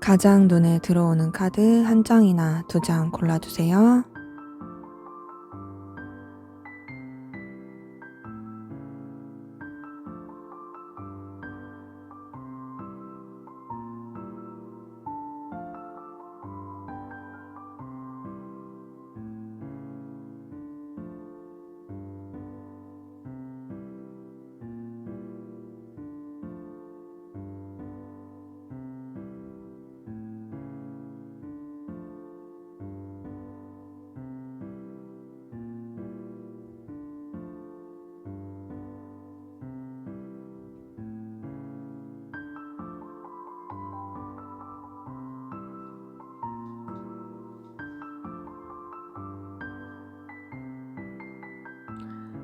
가장 눈에 들어오는 카드 한 장이나 두 장 골라주세요.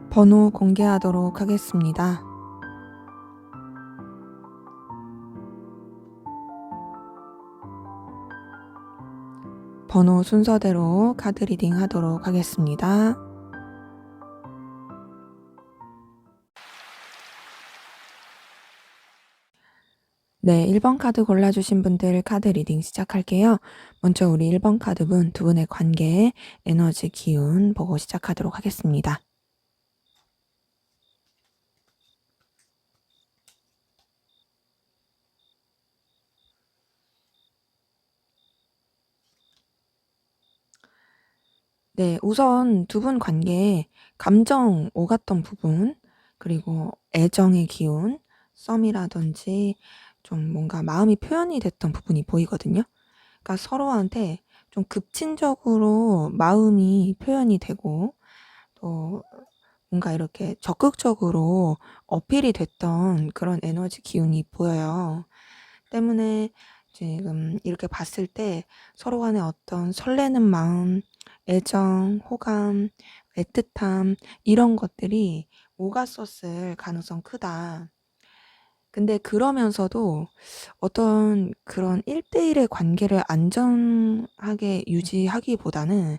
번호 공개하도록 하겠습니다. 번호 순서대로 카드 리딩 하도록 하겠습니다. 네, 1번 카드 골라주신 분들 카드 리딩 시작할게요. 먼저 우리 1번 카드분 두 분의 관계, 에너지, 기운 보고 시작하도록 하겠습니다. 네, 우선 두 분 관계에 감정 오갔던 부분, 그리고 애정의 기운, 썸이라든지 좀 뭔가 마음이 표현이 됐던 부분이 보이거든요. 그러니까 서로한테 좀 급진적으로 마음이 표현이 되고 또 뭔가 이렇게 적극적으로 어필이 됐던 그런 에너지 기운이 보여요. 때문에 지금 이렇게 봤을 때 서로 간에 어떤 설레는 마음, 애정, 호감, 애틋함 이런 것들이 오갔었을 가능성 크다. 근데 그러면서도 어떤 그런 1대1의 관계를 안전하게 유지하기보다는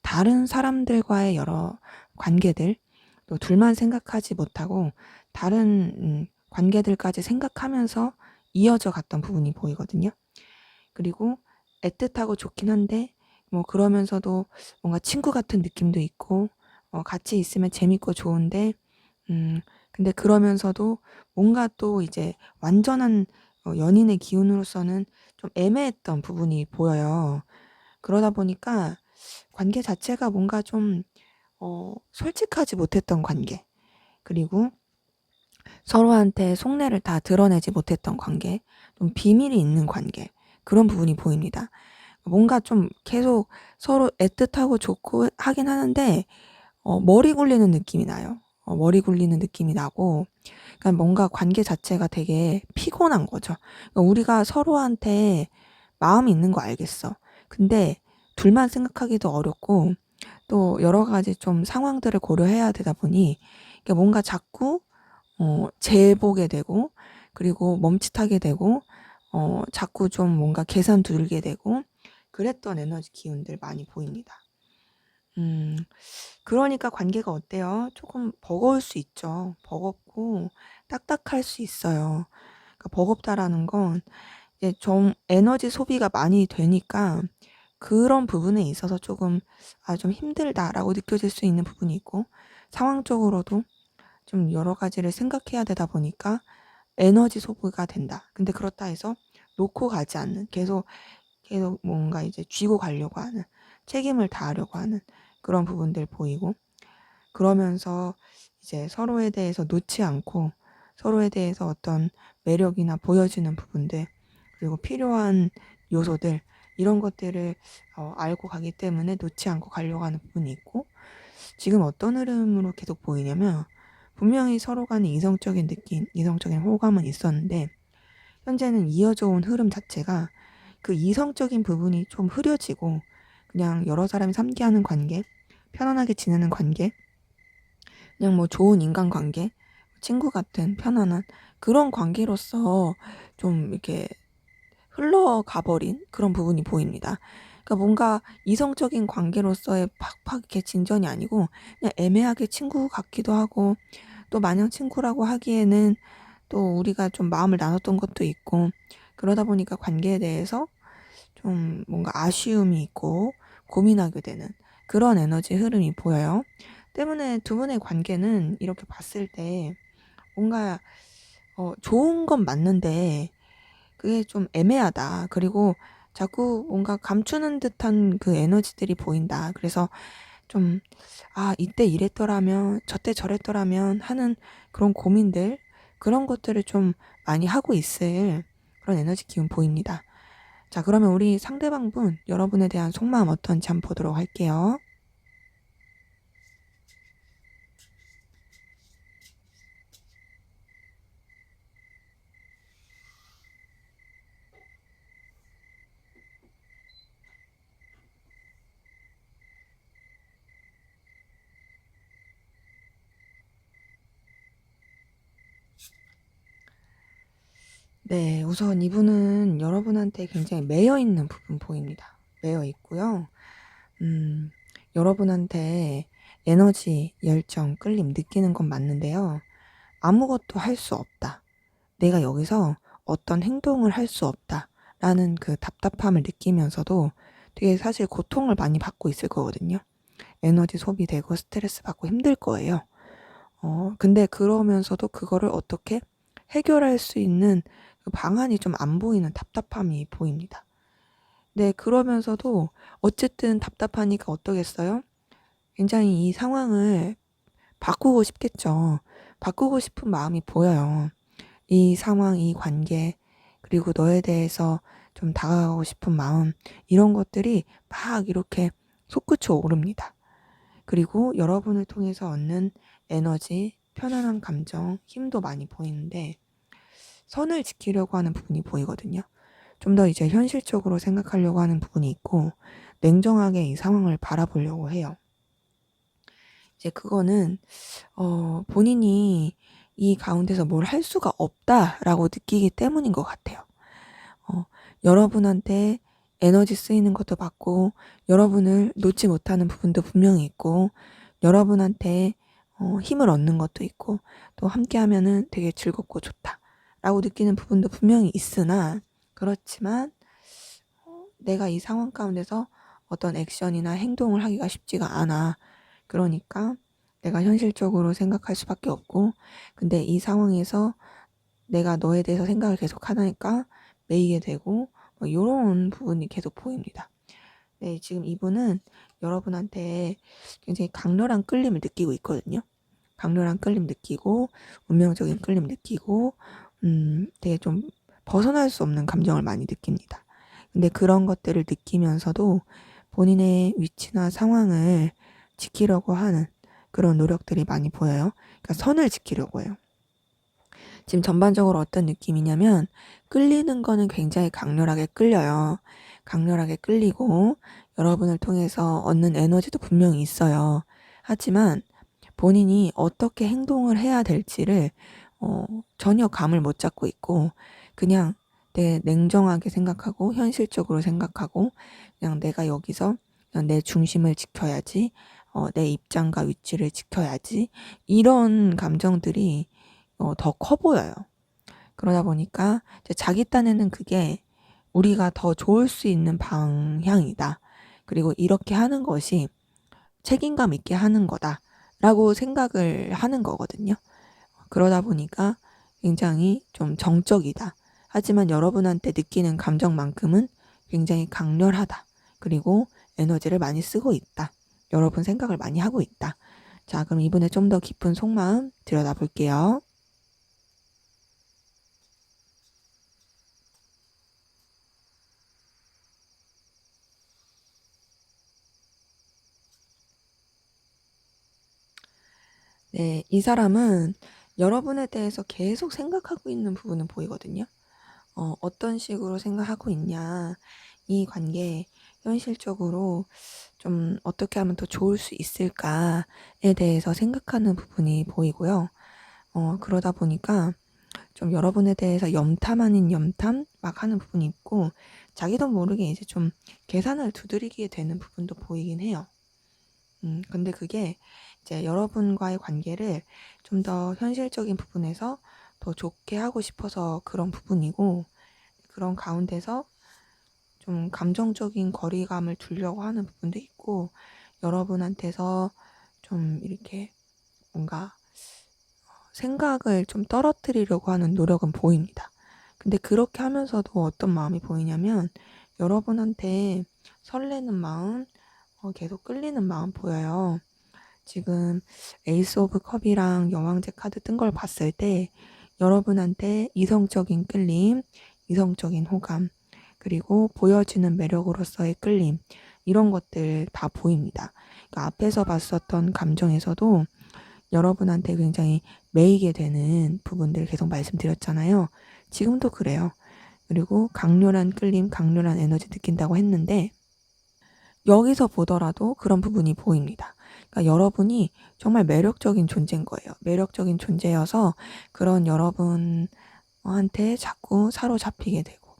다른 사람들과의 여러 관계들, 또 둘만 생각하지 못하고 다른 관계들까지 생각하면서 이어져 갔던 부분이 보이거든요. 그리고 애틋하고 좋긴 한데 뭐 그러면서도 뭔가 친구 같은 느낌도 있고 같이 있으면 재밌고 좋은데 근데 그러면서도 뭔가 또 이제 완전한 연인의 기운으로서는 좀 애매했던 부분이 보여요. 그러다 보니까 관계 자체가 뭔가 좀 솔직하지 못했던 관계, 그리고 서로한테 속내를 다 드러내지 못했던 관계, 좀 비밀이 있는 관계, 그런 부분이 보입니다. 뭔가 좀 계속 서로 애틋하고 좋고 하긴 하는데 머리 굴리는 느낌이 나요. 머리 굴리는 느낌이 나고, 그러니까 뭔가 관계 자체가 되게 피곤한 거죠. 그러니까 우리가 서로한테 마음이 있는 거 알겠어. 근데 둘만 생각하기도 어렵고 또 여러 가지 좀 상황들을 고려해야 되다 보니 이게 뭔가 자꾸 재보게 되고, 그리고 멈칫하게 되고, 자꾸 좀 뭔가 계산 두들게 되고 그랬던 에너지 기운들 많이 보입니다. 음. 그러니까 관계가 어때요? 조금 버거울 수 있죠. 버겁고 딱딱할 수 있어요. 그러니까 버겁다라는 건 이제 좀 에너지 소비가 많이 되니까 그런 부분에 있어서 조금 '아 좀 힘들다.'라고 느껴질 수 있는 부분이 있고, 상황적으로도 좀 여러 가지를 생각해야 되다 보니까 에너지 소비가 된다. 근데 그렇다 해서 놓고 가지 않는, 계속 뭔가 이제 쥐고 가려고 하는, 책임을 다하려고 하는 그런 부분들 보이고, 그러면서 이제 서로에 대해서 놓지 않고 서로에 대해서 어떤 매력이나 보여지는 부분들, 그리고 필요한 요소들, 이런 것들을 알고 가기 때문에 놓지 않고 가려고 하는 부분이 있고, 지금 어떤 흐름으로 계속 보이냐면, 분명히 서로 간에 이성적인 느낌, 이성적인 호감은 있었는데 현재는 이어져 온 흐름 자체가 그 이성적인 부분이 좀 흐려지고, 그냥 여러 사람이 함께하는 관계, 편안하게 지내는 관계, 그냥 뭐 좋은 인간관계, 친구 같은 편안한 그런 관계로서 좀 이렇게 흘러가 버린 그런 부분이 보입니다. 그러니까 뭔가 이성적인 관계로서의 팍팍 이렇게 진전이 아니고 그냥 애매하게 친구 같기도 하고, 또 마냥 친구라고 하기에는 또 우리가 좀 마음을 나눴던 것도 있고, 그러다 보니까 관계에 대해서 좀 뭔가 아쉬움이 있고 고민하게 되는 그런 에너지 흐름이 보여요. 때문에 두 분의 관계는 이렇게 봤을 때 뭔가 좋은 건 맞는데 그게 좀 애매하다. 그리고 자꾸 뭔가 감추는 듯한 그 에너지들이 보인다. 그래서 좀 '아 이때 이랬더라면 저때 저랬더라면.' 하는 그런 고민들, 그런 것들을 좀 많이 하고 있을 그런 에너지 기운 보입니다. 자, 그러면 우리 상대방분 여러분에 대한 속마음 어떤지 한번 보도록 할게요. 네. 우선 이분은 여러분한테 굉장히 매여 있는 부분 보입니다. 매여 있고요. 음 여러분한테 에너지, 열정, 끌림 느끼는 건 맞는데요. '아무것도 할 수 없다. 내가 여기서 어떤 행동을 할 수 없다.'라는 그 답답함을 느끼면서도 되게 사실 고통을 많이 받고 있을 거거든요. 에너지 소비되고 스트레스 받고 힘들 거예요. 근데 그러면서도 그거를 어떻게 해결할 수 있는 그 방안이 좀 안 보이는 답답함이 보입니다. 네. 그러면서도 어쨌든 답답하니까 어떠겠어요? 굉장히 이 상황을 바꾸고 싶겠죠. 바꾸고 싶은 마음이 보여요. 이 상황, 이 관계, 그리고 너에 대해서 좀 다가가고 싶은 마음, 이런 것들이 막 이렇게 솟구쳐 오릅니다. 그리고 여러분을 통해서 얻는 에너지, 편안한 감정, 힘도 많이 보이는데 선을 지키려고 하는 부분이 보이거든요. 좀 더 이제 현실적으로 생각하려고 하는 부분이 있고, 냉정하게 이 상황을 바라보려고 해요. 이제 그거는 본인이 이 가운데서 뭘 할 수가 없다라고 느끼기 때문인 것 같아요. 어 여러분한테 에너지 쓰이는 것도 맞고, 여러분을 놓지 못하는 부분도 분명히 있고, 여러분한테 힘을 얻는 것도 있고, 또 함께하면은 되게 즐겁고 좋다라고 느끼는 부분도 분명히 있으나, 그렇지만 내가 이 상황 가운데서 어떤 액션이나 행동을 하기가 쉽지가 않아. 그러니까 내가 현실적으로 생각할 수밖에 없고, 근데 이 상황에서 내가 너에 대해서 생각을 계속 하니까 매이게 되고, 뭐 요런 부분이 계속 보입니다. 네, 지금 이분은 여러분한테 굉장히 강렬한 끌림을 느끼고 있거든요. 강렬한 끌림 느끼고, 운명적인 끌림 느끼고, 되게 좀 벗어날 수 없는 감정을 많이 느낍니다. 근데 그런 것들을 느끼면서도 본인의 위치나 상황을 지키려고 하는 그런 노력들이 많이 보여요. 그러니까 선을 지키려고 해요. 지금 전반적으로 어떤 느낌이냐면, 끌리는 거는 굉장히 강렬하게 끌려요. 강렬하게 끌리고 여러분을 통해서 얻는 에너지도 분명히 있어요. 하지만 본인이 어떻게 행동을 해야 될지를 전혀 감을 못 잡고 있고, 그냥 냉정하게 생각하고 현실적으로 생각하고, 그냥 내가 여기서 내 중심을 지켜야지, 내 입장과 위치를 지켜야지, 이런 감정들이 더 커 보여요. 그러다 보니까 이제 자기 딴에는 그게 우리가 더 좋을 수 있는 방향이다. 그리고 이렇게 하는 것이 책임감 있게 하는 거다라고 생각을 하는 거거든요. 그러다 보니까 굉장히 좀 정적이다. 하지만 여러분한테 느끼는 감정만큼은 굉장히 강렬하다. 그리고 에너지를 많이 쓰고 있다. 여러분 생각을 많이 하고 있다. 자, 그럼 이번에 좀 더 깊은 속마음 들여다 볼게요. 네, 이 사람은 여러분에 대해서 계속 생각하고 있는 부분은 보이거든요. 어떤 식으로 생각하고 있냐. 이 관계 현실적으로 좀 어떻게 하면 더 좋을 수 있을까에 대해서 생각하는 부분이 보이고요. 그러다 보니까 좀 여러분에 대해서 염탐 아닌 염탐 막 하는 부분이 있고, 자기도 모르게 이제 좀 계산을 두드리게 되는 부분도 보이긴 해요. 근데 그게 이제 여러분과의 관계를 좀 더 현실적인 부분에서 더 좋게 하고 싶어서 그런 부분이고, 그런 가운데서 좀 감정적인 거리감을 두려고 하는 부분도 있고, 여러분한테서 좀 이렇게 뭔가 생각을 좀 떨어뜨리려고 하는 노력은 보입니다. 근데 그렇게 하면서도 어떤 마음이 보이냐면, 여러분한테 설레는 마음, 계속 끌리는 마음 보여요. 지금 에이스 오브 컵이랑 여왕제 카드 뜬 걸 봤을 때 여러분한테 이성적인 끌림, 이성적인 호감, 그리고 보여지는 매력으로서의 끌림, 이런 것들 다 보입니다. 그러니까 앞에서 봤었던 감정에서도 여러분한테 굉장히 매이게 되는 부분들 계속 말씀드렸잖아요. 지금도 그래요. 그리고 강렬한 끌림, 강렬한 에너지 느낀다고 했는데, 여기서 보더라도 그런 부분이 보입니다. 그러니까 여러분이 정말 매력적인 존재인 거예요. 매력적인 존재여서 그런 여러분한테 자꾸 사로잡히게 되고,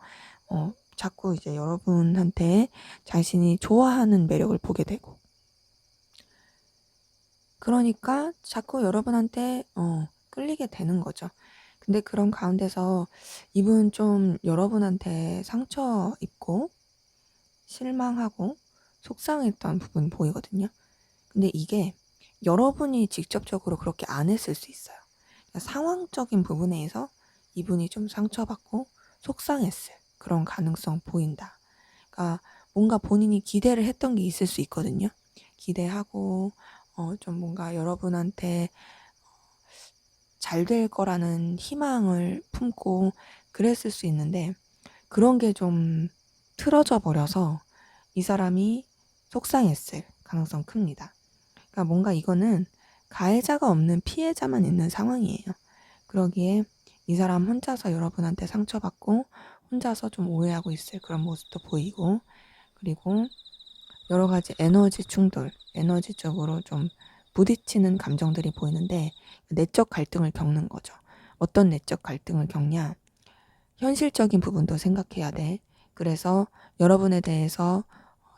자꾸 이제 여러분한테 자신이 좋아하는 매력을 보게 되고, 그러니까 자꾸 여러분한테 끌리게 되는 거죠. 근데 그런 가운데서 이분 좀 여러분한테 상처 입고 실망하고 속상했던 부분 보이거든요. 근데 이게 여러분이 직접적으로 그렇게 안 했을 수 있어요. 그러니까 상황적인 부분에서 이분이 좀 상처받고 속상했을 그런 가능성 보인다. 그러니까 뭔가 본인이 기대를 했던 게 있을 수 있거든요. 기대하고 좀 뭔가 여러분한테 잘 될 거라는 희망을 품고 그랬을 수 있는데, 그런 게 좀 틀어져 버려서 이 사람이 속상했을 가능성 큽니다. 그러니까 뭔가 이거는 가해자가 없는 피해자만 있는 상황이에요. 그러기에 이 사람 혼자서 여러분한테 상처받고 혼자서 좀 오해하고 있을 그런 모습도 보이고, 그리고 여러 가지 에너지 충돌, 에너지적으로 좀 부딪히는 감정들이 보이는데, 내적 갈등을 겪는 거죠. 어떤 내적 갈등을 겪냐? 현실적인 부분도 생각해야 돼. 그래서 여러분에 대해서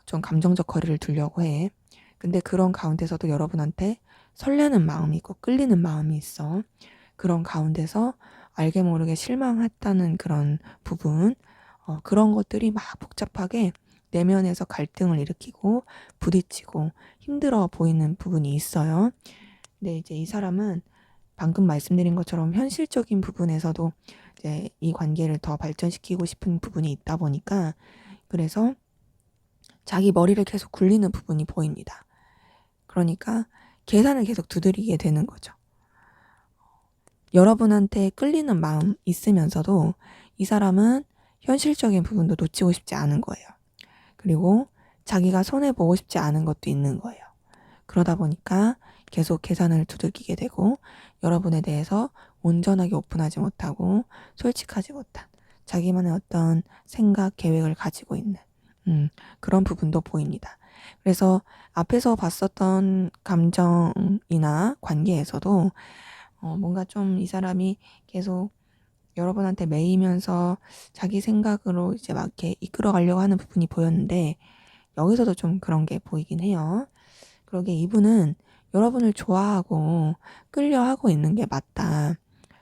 좀 감정적 거리를 두려고 해. 근데 그런 가운데서도 여러분한테 설레는 마음이 있고 끌리는 마음이 있어. 그런 가운데서 알게 모르게 실망했다는 그런 부분, 그런 것들이 막 복잡하게 내면에서 갈등을 일으키고 부딪히고 힘들어 보이는 부분이 있어요. 근데 이제 이 사람은 방금 말씀드린 것처럼 현실적인 부분에서도 이제 이 관계를 더 발전시키고 싶은 부분이 있다 보니까, 그래서 자기 머리를 계속 굴리는 부분이 보입니다. 그러니까 계산을 계속 두드리게 되는 거죠. 여러분한테 끌리는 마음 있으면서도 이 사람은 현실적인 부분도 놓치고 싶지 않은 거예요. 그리고 자기가 손해보고 싶지 않은 것도 있는 거예요. 그러다 보니까 계속 계산을 두들기게 되고, 여러분에 대해서 온전하게 오픈하지 못하고 솔직하지 못한 자기만의 어떤 생각, 계획을 가지고 있는 그런 부분도 보입니다. 그래서 앞에서 봤었던 감정이나 관계에서도 뭔가 좀 이 사람이 계속 여러분한테 매이면서 자기 생각으로 이제 막 이렇게 이끌어 가려고 하는 부분이 보였는데, 여기서도 좀 그런 게 보이긴 해요. 그러게 이분은 여러분을 좋아하고 끌려하고 있는 게 맞다.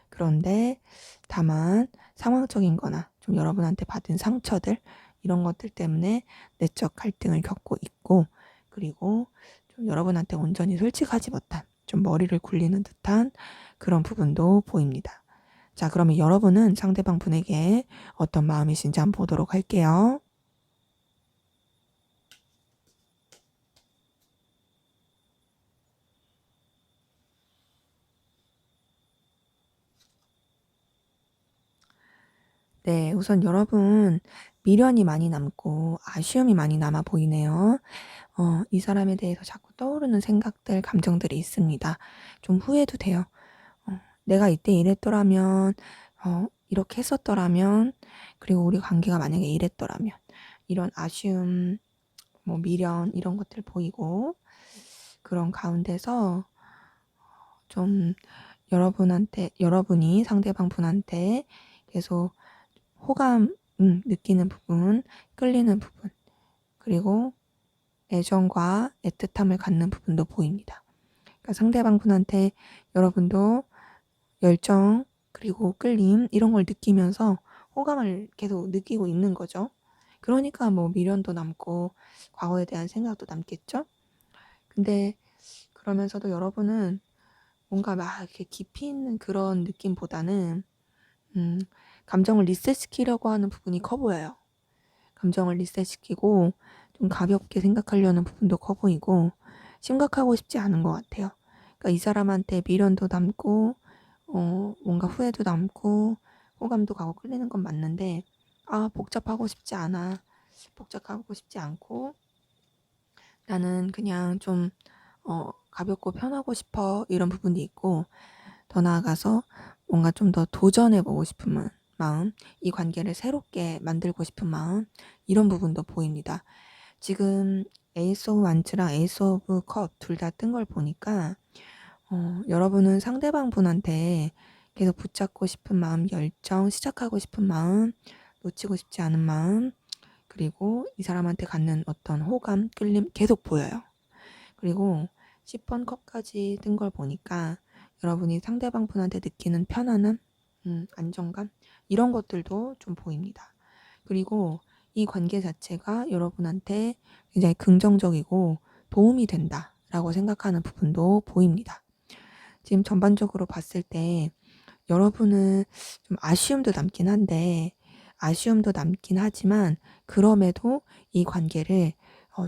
그런데 다만 상황적인 거나 좀 여러분한테 받은 상처들 이런 것들 때문에 내적 갈등을 겪고 있고, 그리고 좀 여러분한테 온전히 솔직하지 못한, 좀 머리를 굴리는 듯한 그런 부분도 보입니다. 자, 그러면 여러분은 상대방 분에게 어떤 마음이신지 한번 보도록 할게요. 네, 우선 여러분 미련이 많이 남고 아쉬움이 많이 남아 보이네요. 이 사람에 대해서 자꾸 떠오르는 생각들, 감정들이 있습니다. 좀 후회도 돼요. 내가 이때 이랬더라면, 이렇게 했었더라면, 그리고 우리 관계가 만약에 이랬더라면, 이런 아쉬움, 뭐 미련 이런 것들 보이고, 그런 가운데서 좀 여러분이 상대방 분한테 계속 호감, 느끼는 부분, 끌리는 부분, 그리고 애정과 애틋함을 갖는 부분도 보입니다. 그러니까 상대방 분한테 여러분도 열정, 그리고 끌림, 이런 걸 느끼면서 호감을 계속 느끼고 있는 거죠. 그러니까 뭐 미련도 남고 과거에 대한 생각도 남겠죠? 근데 그러면서도 여러분은 뭔가 막 이렇게 깊이 있는 그런 느낌보다는, 음, 감정을 리셋시키려고 하는 부분이 커 보여요. 감정을 리셋시키고 좀 가볍게 생각하려는 부분도 커 보이고, 심각하고 싶지 않은 것 같아요. 그러니까 이 사람한테 미련도 남고, 뭔가 후회도 남고, 호감도 가고 끌리는 건 맞는데, 복잡하고 싶지 않아. 복잡하고 싶지 않고, 나는 그냥 좀, 가볍고 편하고 싶어. 이런 부분이 있고, 더 나아가서 뭔가 좀 더 도전해보고 싶은 마음, 이 관계를 새롭게 만들고 싶은 마음, 이런 부분도 보입니다. 지금 에이스 오브 완츠랑 에이스 오브 컵 둘 다 뜬 걸 보니까, 여러분은 상대방 분한테 계속 붙잡고 싶은 마음, 열정, 시작하고 싶은 마음, 놓치고 싶지 않은 마음, 그리고 이 사람한테 갖는 어떤 호감, 끌림 계속 보여요. 그리고 10번 컵까지 뜬 걸 보니까 여러분이 상대방 분한테 느끼는 편안함, 안정감, 이런 것들도 좀 보입니다. 그리고 이 관계 자체가 여러분한테 굉장히 긍정적이고 도움이 된다라고 생각하는 부분도 보입니다. 지금 전반적으로 봤을 때 여러분은 좀 아쉬움도 남긴 하지만, 그럼에도 이 관계를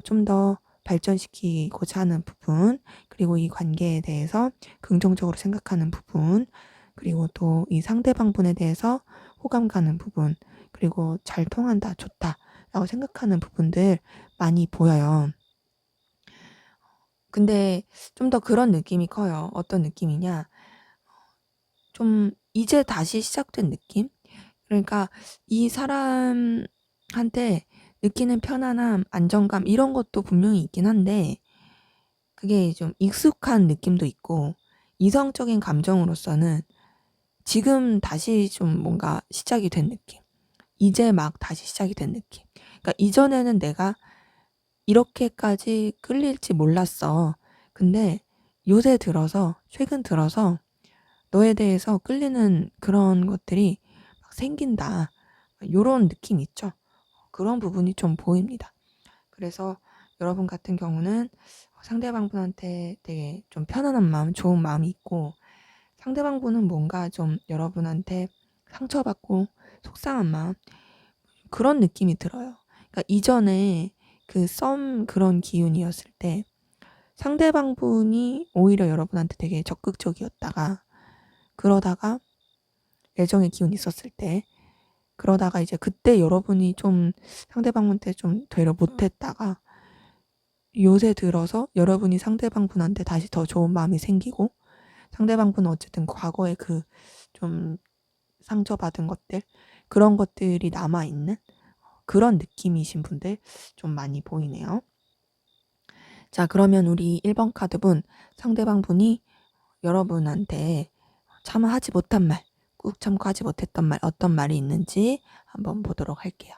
좀 더 발전시키고자 하는 부분, 그리고 이 관계에 대해서 긍정적으로 생각하는 부분, 그리고 또 이 상대방 분에 대해서 호감 가는 부분, 그리고 잘 통한다, 좋다라고 생각하는 부분들 많이 보여요. 근데 좀 더 그런 느낌이 커요. 어떤 느낌이냐? 좀 이제 다시 시작된 느낌? 그러니까 이 사람한테 느끼는 편안함, 안정감 이런 것도 분명히 있긴 한데, 그게 좀 익숙한 느낌도 있고, 이성적인 감정으로서는 지금 다시 좀 뭔가 시작이 된 느낌. 이제 막 다시 시작이 된 느낌. 그러니까 이전에는 내가 이렇게까지 끌릴지 몰랐어. 근데 최근 들어서 너에 대해서 끌리는 그런 것들이 막 생긴다. 요런 느낌 있죠? 그런 부분이 좀 보입니다. 그래서 여러분 같은 경우는 상대방 분한테 되게 좀 편안한 마음, 좋은 마음이 있고, 상대방 분은 뭔가 좀 여러분한테 상처받고 속상한 마음, 그런 느낌이 들어요. 그러니까 이전에 그 썸 그런 기운이었을 때 상대방 분이 오히려 여러분한테 되게 적극적이었다가, 그러다가 애정의 기운이 있었을 때, 그러다가 이제 그때 여러분이 좀 상대방한테 좀 되려 못했다가, 요새 들어서 여러분이 상대방 분한테 다시 더 좋은 마음이 생기고, 상대방 분은 어쨌든 과거에 그 좀 상처받은 것들, 그런 것들이 남아있는 그런 느낌이신 분들 좀 많이 보이네요. 자, 그러면 우리 1번 카드분, 상대방 분이 여러분한테 참아하지 못한 말, 꾹 참고 하지 못했던 말, 어떤 말이 있는지 한번 보도록 할게요.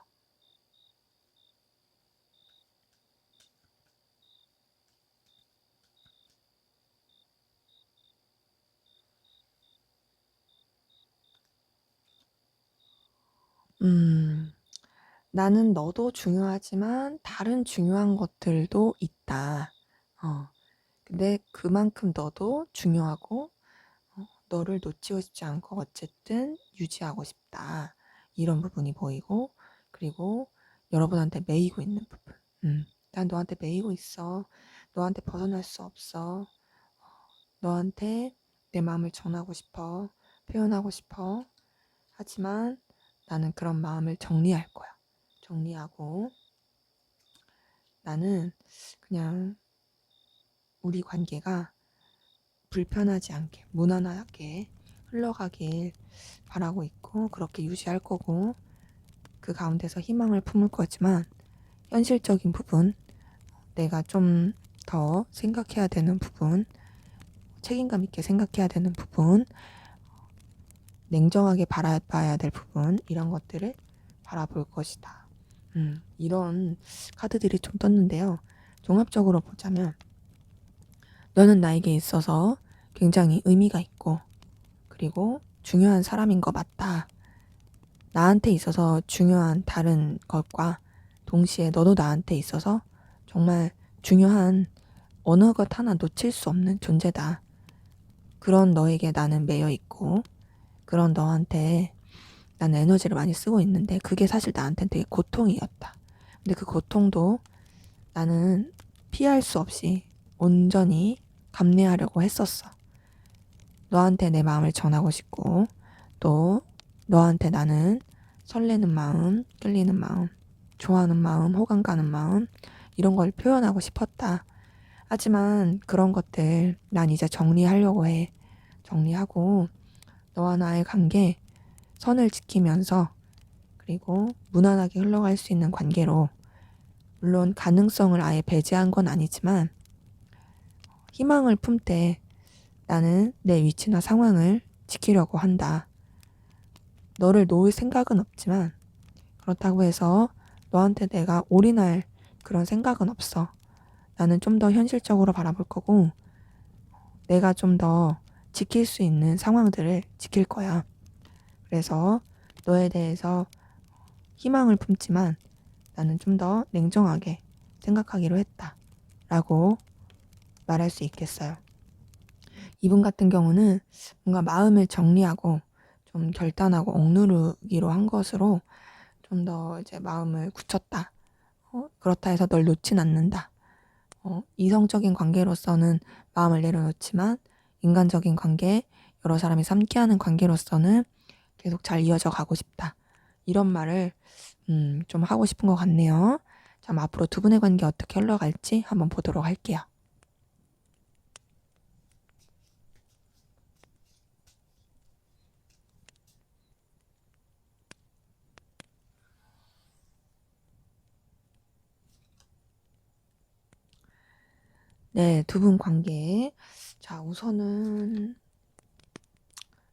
음, 나는 너도 중요하지만 다른 중요한 것들도 있다. 근데 그만큼 너도 중요하고 너를 놓치고 싶지 않고 어쨌든 유지하고 싶다. 이런 부분이 보이고 그리고 여러분한테 매이고 있는 부분. 난 너한테 매이고 있어. 너한테 벗어날 수 없어. 너한테 내 마음을 전하고 싶어. 표현하고 싶어. 하지만 나는 그런 마음을 정리할 거야. 정리하고 나는 그냥 우리 관계가 불편하지 않게 무난하게 흘러가길 바라고 있고 그렇게 유지할 거고 그 가운데서 희망을 품을 거지만 현실적인 부분 내가 좀 더 생각해야 되는 부분 책임감 있게 생각해야 되는 부분 냉정하게 바라봐야 될 부분 이런 것들을 바라볼 것이다. 이런 카드들이 좀 떴는데요. 종합적으로 보자면 너는 나에게 있어서 굉장히 의미가 있고 그리고 중요한 사람인 거 맞다. 나한테 있어서 중요한 다른 것과 동시에 너도 나한테 있어서 정말 중요한 어느 것 하나 놓칠 수 없는 존재다. 그런 너에게 나는 매여 있고 그런 너한테 나는 에너지를 많이 쓰고 있는데 그게 사실 나한테는 되게 고통이었다. 근데 그 고통도 나는 피할 수 없이 온전히 감내하려고 했었어. 너한테 내 마음을 전하고 싶고 또 너한테 나는 설레는 마음, 끌리는 마음, 좋아하는 마음, 호감 가는 마음 이런 걸 표현하고 싶었다. 하지만 그런 것들 난 이제 정리하려고 해. 정리하고 너와 나의 관계 선을 지키면서 그리고 무난하게 흘러갈 수 있는 관계로 물론 가능성을 아예 배제한 건 아니지만 희망을 품되 나는 내 위치나 상황을 지키려고 한다. 너를 놓을 생각은 없지만 그렇다고 해서 너한테 내가 올인할 그런 생각은 없어. 나는 좀 더 현실적으로 바라볼 거고 내가 좀 더 지킬 수 있는 상황들을 지킬 거야. 그래서 너에 대해서 희망을 품지만 나는 좀 더 냉정하게 생각하기로 했다. 라고 말할 수 있겠어요. 이분 같은 경우는 뭔가 마음을 정리하고 좀 결단하고 억누르기로 한 것으로 좀 더 이제 마음을 굳혔다. 그렇다 해서 널 놓진 않는다. 이성적인 관계로서는 마음을 내려놓지만 인간적인 관계, 여러 사람이 함께하는 관계로서는 계속 잘 이어져 가고 싶다. 이런 말을 좀 하고 싶은 것 같네요. 자, 앞으로 두 분의 관계 어떻게 흘러갈지 한번 보도록 할게요. 네, 두 분 관계. 자, 우선은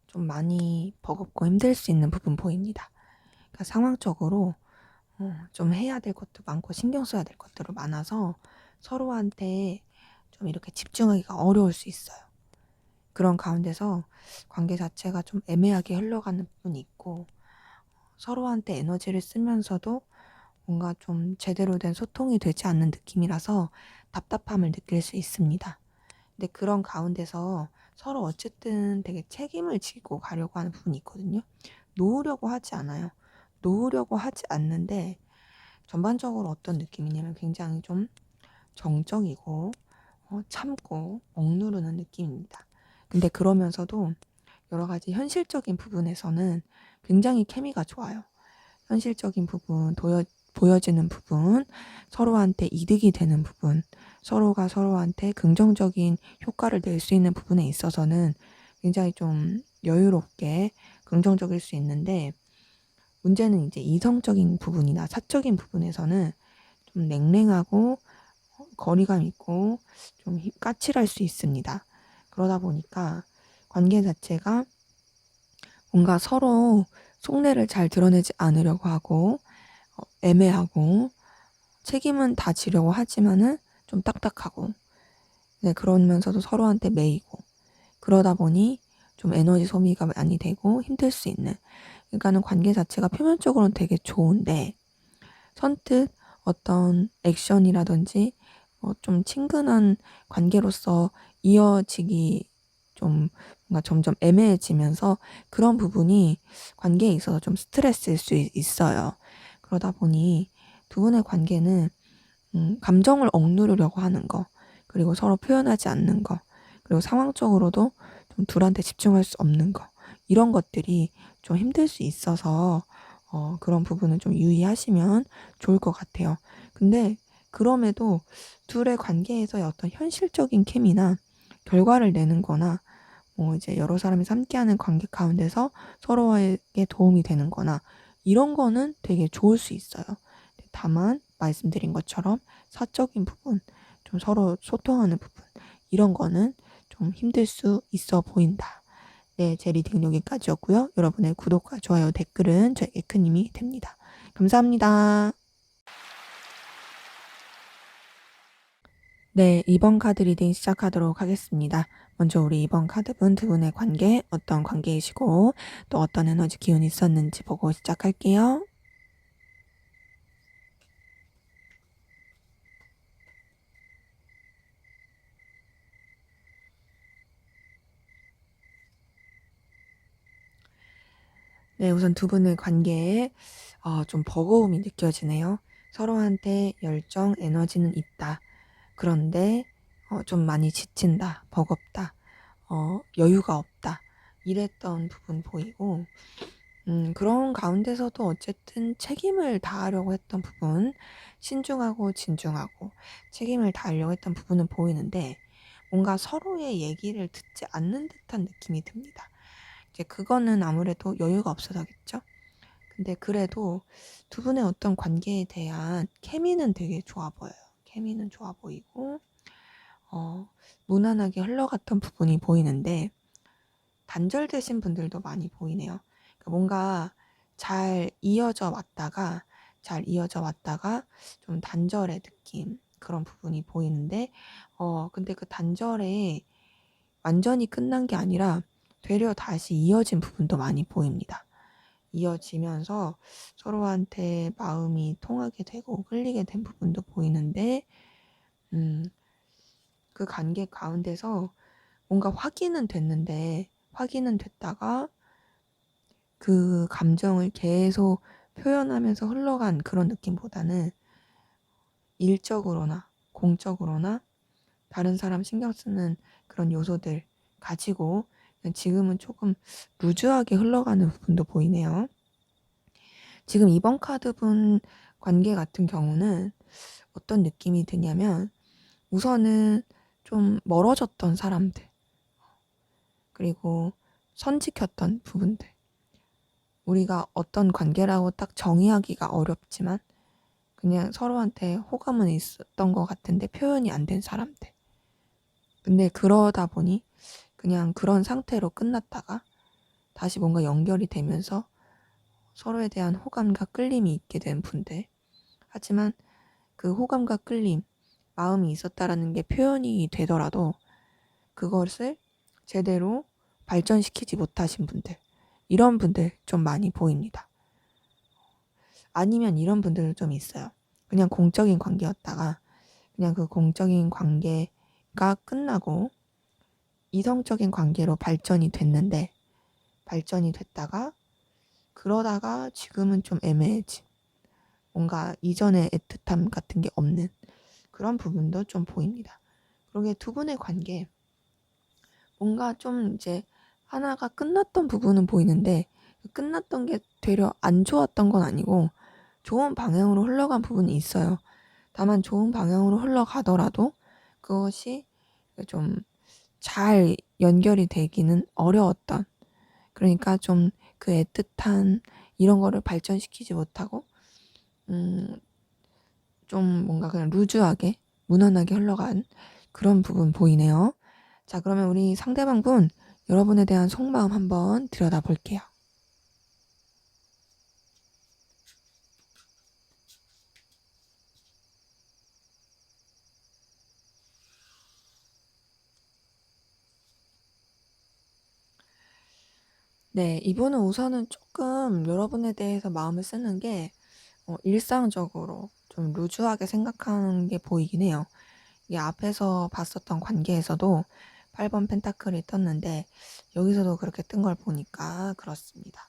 좀 많이 버겁고 힘들 수 있는 부분 보입니다. 그러니까 상황적으로 좀 해야 될 것도 많고 신경 써야 될 것들도 많아서 서로한테 좀 이렇게 집중하기가 어려울 수 있어요. 그런 가운데서 관계 자체가 좀 애매하게 흘러가는 부분이 있고 서로한테 에너지를 쓰면서도 뭔가 좀 제대로 된 소통이 되지 않는 느낌이라서 답답함을 느낄 수 있습니다. 근데 그런 가운데서 서로 어쨌든 되게 책임을 지고 가려고 하는 부분이 있거든요. 놓으려고 하지 않아요. 놓으려고 하지 않는데 전반적으로 어떤 느낌이냐면 굉장히 좀 정적이고 참고 억누르는 느낌입니다. 근데 그러면서도 여러 가지 현실적인 부분에서는 굉장히 케미가 좋아요. 현실적인 부분, 보여지는 부분, 서로한테 이득이 되는 부분, 서로가 서로한테 긍정적인 효과를 낼 수 있는 부분에 있어서는 굉장히 좀 여유롭게 긍정적일 수 있는데 문제는 이제 이성적인 부분이나 사적인 부분에서는 좀 냉랭하고 거리감 있고 좀 까칠할 수 있습니다. 그러다 보니까 관계 자체가 뭔가 서로 속내를 잘 드러내지 않으려고 하고 애매하고 책임은 다 지려고 하지만은 좀 딱딱하고 네, 그러면서도 서로한테 매이고 그러다 보니 좀 에너지 소비가 많이 되고 힘들 수 있는, 그러니까는 관계 자체가 표면적으로는 되게 좋은데 선뜻 어떤 액션이라든지 좀 친근한 관계로서 이어지기 좀 뭔가 점점 애매해지면서 그런 부분이 관계에 있어서 좀 스트레스일 수 있어요. 그러다 보니 두 분의 관계는 감정을 억누르려고 하는 거, 그리고 서로 표현하지 않는 거, 그리고 상황적으로도 좀 둘한테 집중할 수 없는 거, 이런 것들이 좀 힘들 수 있어서 그런 부분은 좀 유의하시면 좋을 것 같아요. 근데 그럼에도 둘의 관계에서의 어떤 현실적인 케미나 결과를 내는 거나 이제 여러 사람이 함께하는 관계 가운데서 서로에게 도움이 되는 거나 이런 거는 되게 좋을 수 있어요. 다만 말씀드린 것처럼 사적인 부분, 좀 서로 소통하는 부분, 이런 거는 좀 힘들 수 있어 보인다. 네, 제 리딩은 여기까지였고요. 여러분의 구독과 좋아요, 댓글은 저에게 큰 힘이 됩니다. 감사합니다. 네, 2번 카드 리딩 시작하도록 하겠습니다. 먼저 우리 2번 카드분 두 분의 관계, 어떤 관계이시고 또 어떤 에너지 기운이 있었는지 보고 시작할게요. 네, 우선 두 분의 관계에 좀 버거움이 느껴지네요. 서로한테 열정, 에너지는 있다. 그런데 좀 많이 지친다, 버겁다, 여유가 없다. 이랬던 부분 보이고 그런 가운데서도 어쨌든 책임을 다하려고 했던 부분, 신중하고 진중하고 책임을 다하려고 했던 부분은 보이는데 뭔가 서로의 얘기를 듣지 않는 듯한 느낌이 듭니다. 이제 그거는 아무래도 여유가 없어서겠죠. 근데 그래도 두 분의 어떤 관계에 대한 케미는 되게 좋아 보여요. 케미는 좋아 보이고 무난하게 흘러갔던 부분이 보이는데 단절되신 분들도 많이 보이네요. 그러니까 뭔가 잘 이어져 왔다가 좀 단절의 느낌, 그런 부분이 보이는데 근데 그 단절에 완전히 끝난 게 아니라 되려 다시 이어진 부분도 많이 보입니다. 이어지면서 서로한테 마음이 통하게 되고 끌리게 된 부분도 보이는데 그 관계 가운데서 뭔가 확인은 됐다가 그 감정을 계속 표현하면서 흘러간 그런 느낌보다는 일적으로나 공적으로나 다른 사람 신경 쓰는 그런 요소들 가지고 지금은 조금 루즈하게 흘러가는 부분도 보이네요. 지금 이번 카드분 관계 같은 경우는 어떤 느낌이 드냐면 우선은 좀 멀어졌던 사람들, 그리고 선 지켰던 부분들, 우리가 어떤 관계라고 딱 정의하기가 어렵지만 그냥 서로한테 호감은 있었던 것 같은데 표현이 안 된 사람들. 근데 그러다 보니 그냥 그런 상태로 끝났다가 다시 뭔가 연결이 되면서 서로에 대한 호감과 끌림이 있게 된 분들. 하지만 그 호감과 끌림, 마음이 있었다라는 게 표현이 되더라도 그것을 제대로 발전시키지 못하신 분들. 이런 분들 좀 많이 보입니다. 아니면 이런 분들도 좀 있어요. 그냥 공적인 관계였다가 그냥 그 공적인 관계가 끝나고 이성적인 관계로 발전이 됐다가 그러다가 지금은 좀 애매해진, 뭔가 이전의 애틋함 같은 게 없는 그런 부분도 좀 보입니다. 그러게 두 분의 관계 뭔가 좀 이제 하나가 끝났던 부분은 보이는데 끝났던 게 되려 안 좋았던 건 아니고 좋은 방향으로 흘러간 부분이 있어요. 다만 좋은 방향으로 흘러가더라도 그것이 좀 잘 연결이 되기는 어려웠던, 그러니까 좀 그 애틋한 이런 거를 발전시키지 못하고 좀 뭔가 그냥 루즈하게 무난하게 흘러간 그런 부분 보이네요. 자, 그러면 우리 상대방분 여러분에 대한 속마음 한번 들여다볼게요. 네. 이분은 우선은 조금 여러분에 대해서 마음을 쓰는 게 일상적으로 좀 루즈하게 생각하는 게 보이긴 해요. 이게 앞에서 봤었던 관계에서도 8번 펜타클이 떴는데 여기서도 그렇게 뜬 걸 보니까 그렇습니다.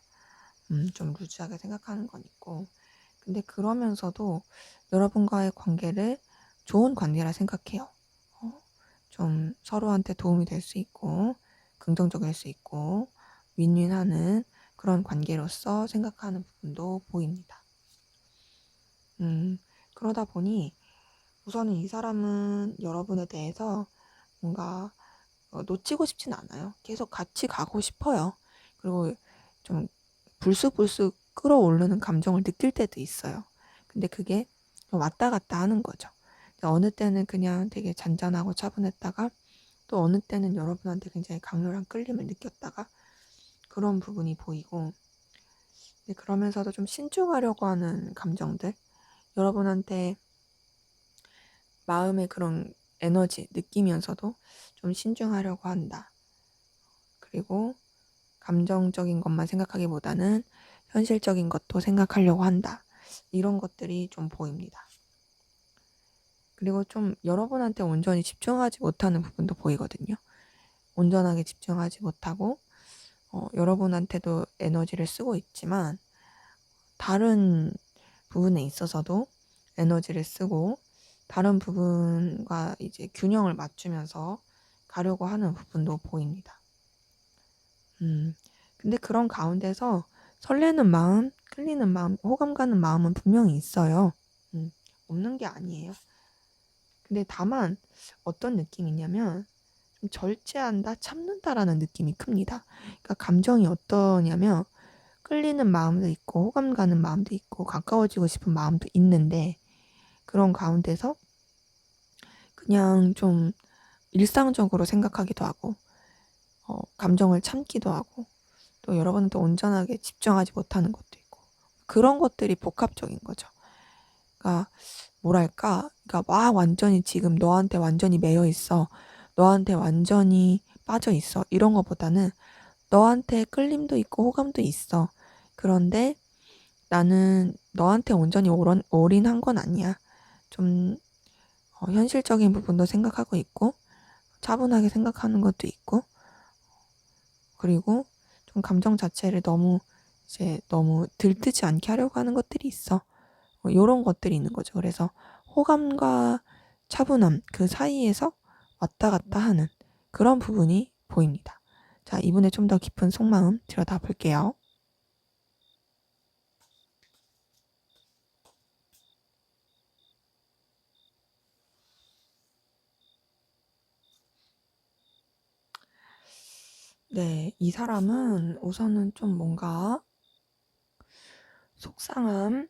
좀 루즈하게 생각하는 건 있고, 근데 그러면서도 여러분과의 관계를 좋은 관계라 생각해요. 어 좀 서로한테 도움이 될 수 있고 긍정적일 수 있고 윈윈하는 그런 관계로서 생각하는 부분도 보입니다. 음 그러다 보니 우선은 이 사람은 여러분에 대해서 뭔가 놓치고 싶진 않아요. 계속 같이 가고 싶어요. 그리고 좀 불쑥불쑥 끌어오르는 감정을 느낄 때도 있어요. 근데 그게 왔다 갔다 하는 거죠. 어느 때는 그냥 되게 잔잔하고 차분했다가 또 어느 때는 여러분한테 굉장히 강렬한 끌림을 느꼈다가 그런 부분이 보이고, 근데 그러면서도 좀 신중하려고 하는 감정들, 여러분한테 마음의 그런 에너지 느끼면서도 좀 신중하려고 한다. 그리고 감정적인 것만 생각하기보다는 현실적인 것도 생각하려고 한다. 이런 것들이 좀 보입니다. 그리고 좀 여러분한테 온전히 집중하지 못하는 부분도 보이거든요. 온전하게 집중하지 못하고 여러분한테도 에너지를 쓰고 있지만 다른 부분에 있어서도 에너지를 쓰고 다른 부분과 이제 균형을 맞추면서 가려고 하는 부분도 보입니다. 근데 그런 가운데서 설레는 마음, 끌리는 마음, 호감 가는 마음은 분명히 있어요. 없는 게 아니에요. 근데 다만 어떤 느낌이냐면 좀 절제한다, 참는다라는 느낌이 큽니다. 그러니까 감정이 어떠냐면 끌리는 마음도 있고 호감 가는 마음도 있고 가까워지고 싶은 마음도 있는데 그런 가운데서 그냥 좀 일상적으로 생각하기도 하고 감정을 참기도 하고 또 여러분은 또 온전하게 집중하지 못하는 것도 있고 그런 것들이 복합적인 거죠. 그러니까 뭐랄까, 그러니까 와 완전히 지금 너한테 완전히 매여 있어, 너한테 완전히 빠져 있어 이런 것보다는 너한테 끌림도 있고 호감도 있어. 그런데 나는 너한테 온전히 올인한 건 아니야. 좀 현실적인 부분도 생각하고 있고 차분하게 생각하는 것도 있고 그리고 좀 감정 자체를 너무 들뜨지 않게 하려고 하는 것들이 있어. 요런 것들이 있는 거죠. 그래서 호감과 차분함 그 사이에서 왔다 갔다 하는 그런 부분이 보입니다. 자, 이분의 좀 더 깊은 속마음 들여다 볼게요. 네, 이 사람은 우선은 좀 뭔가 속상함,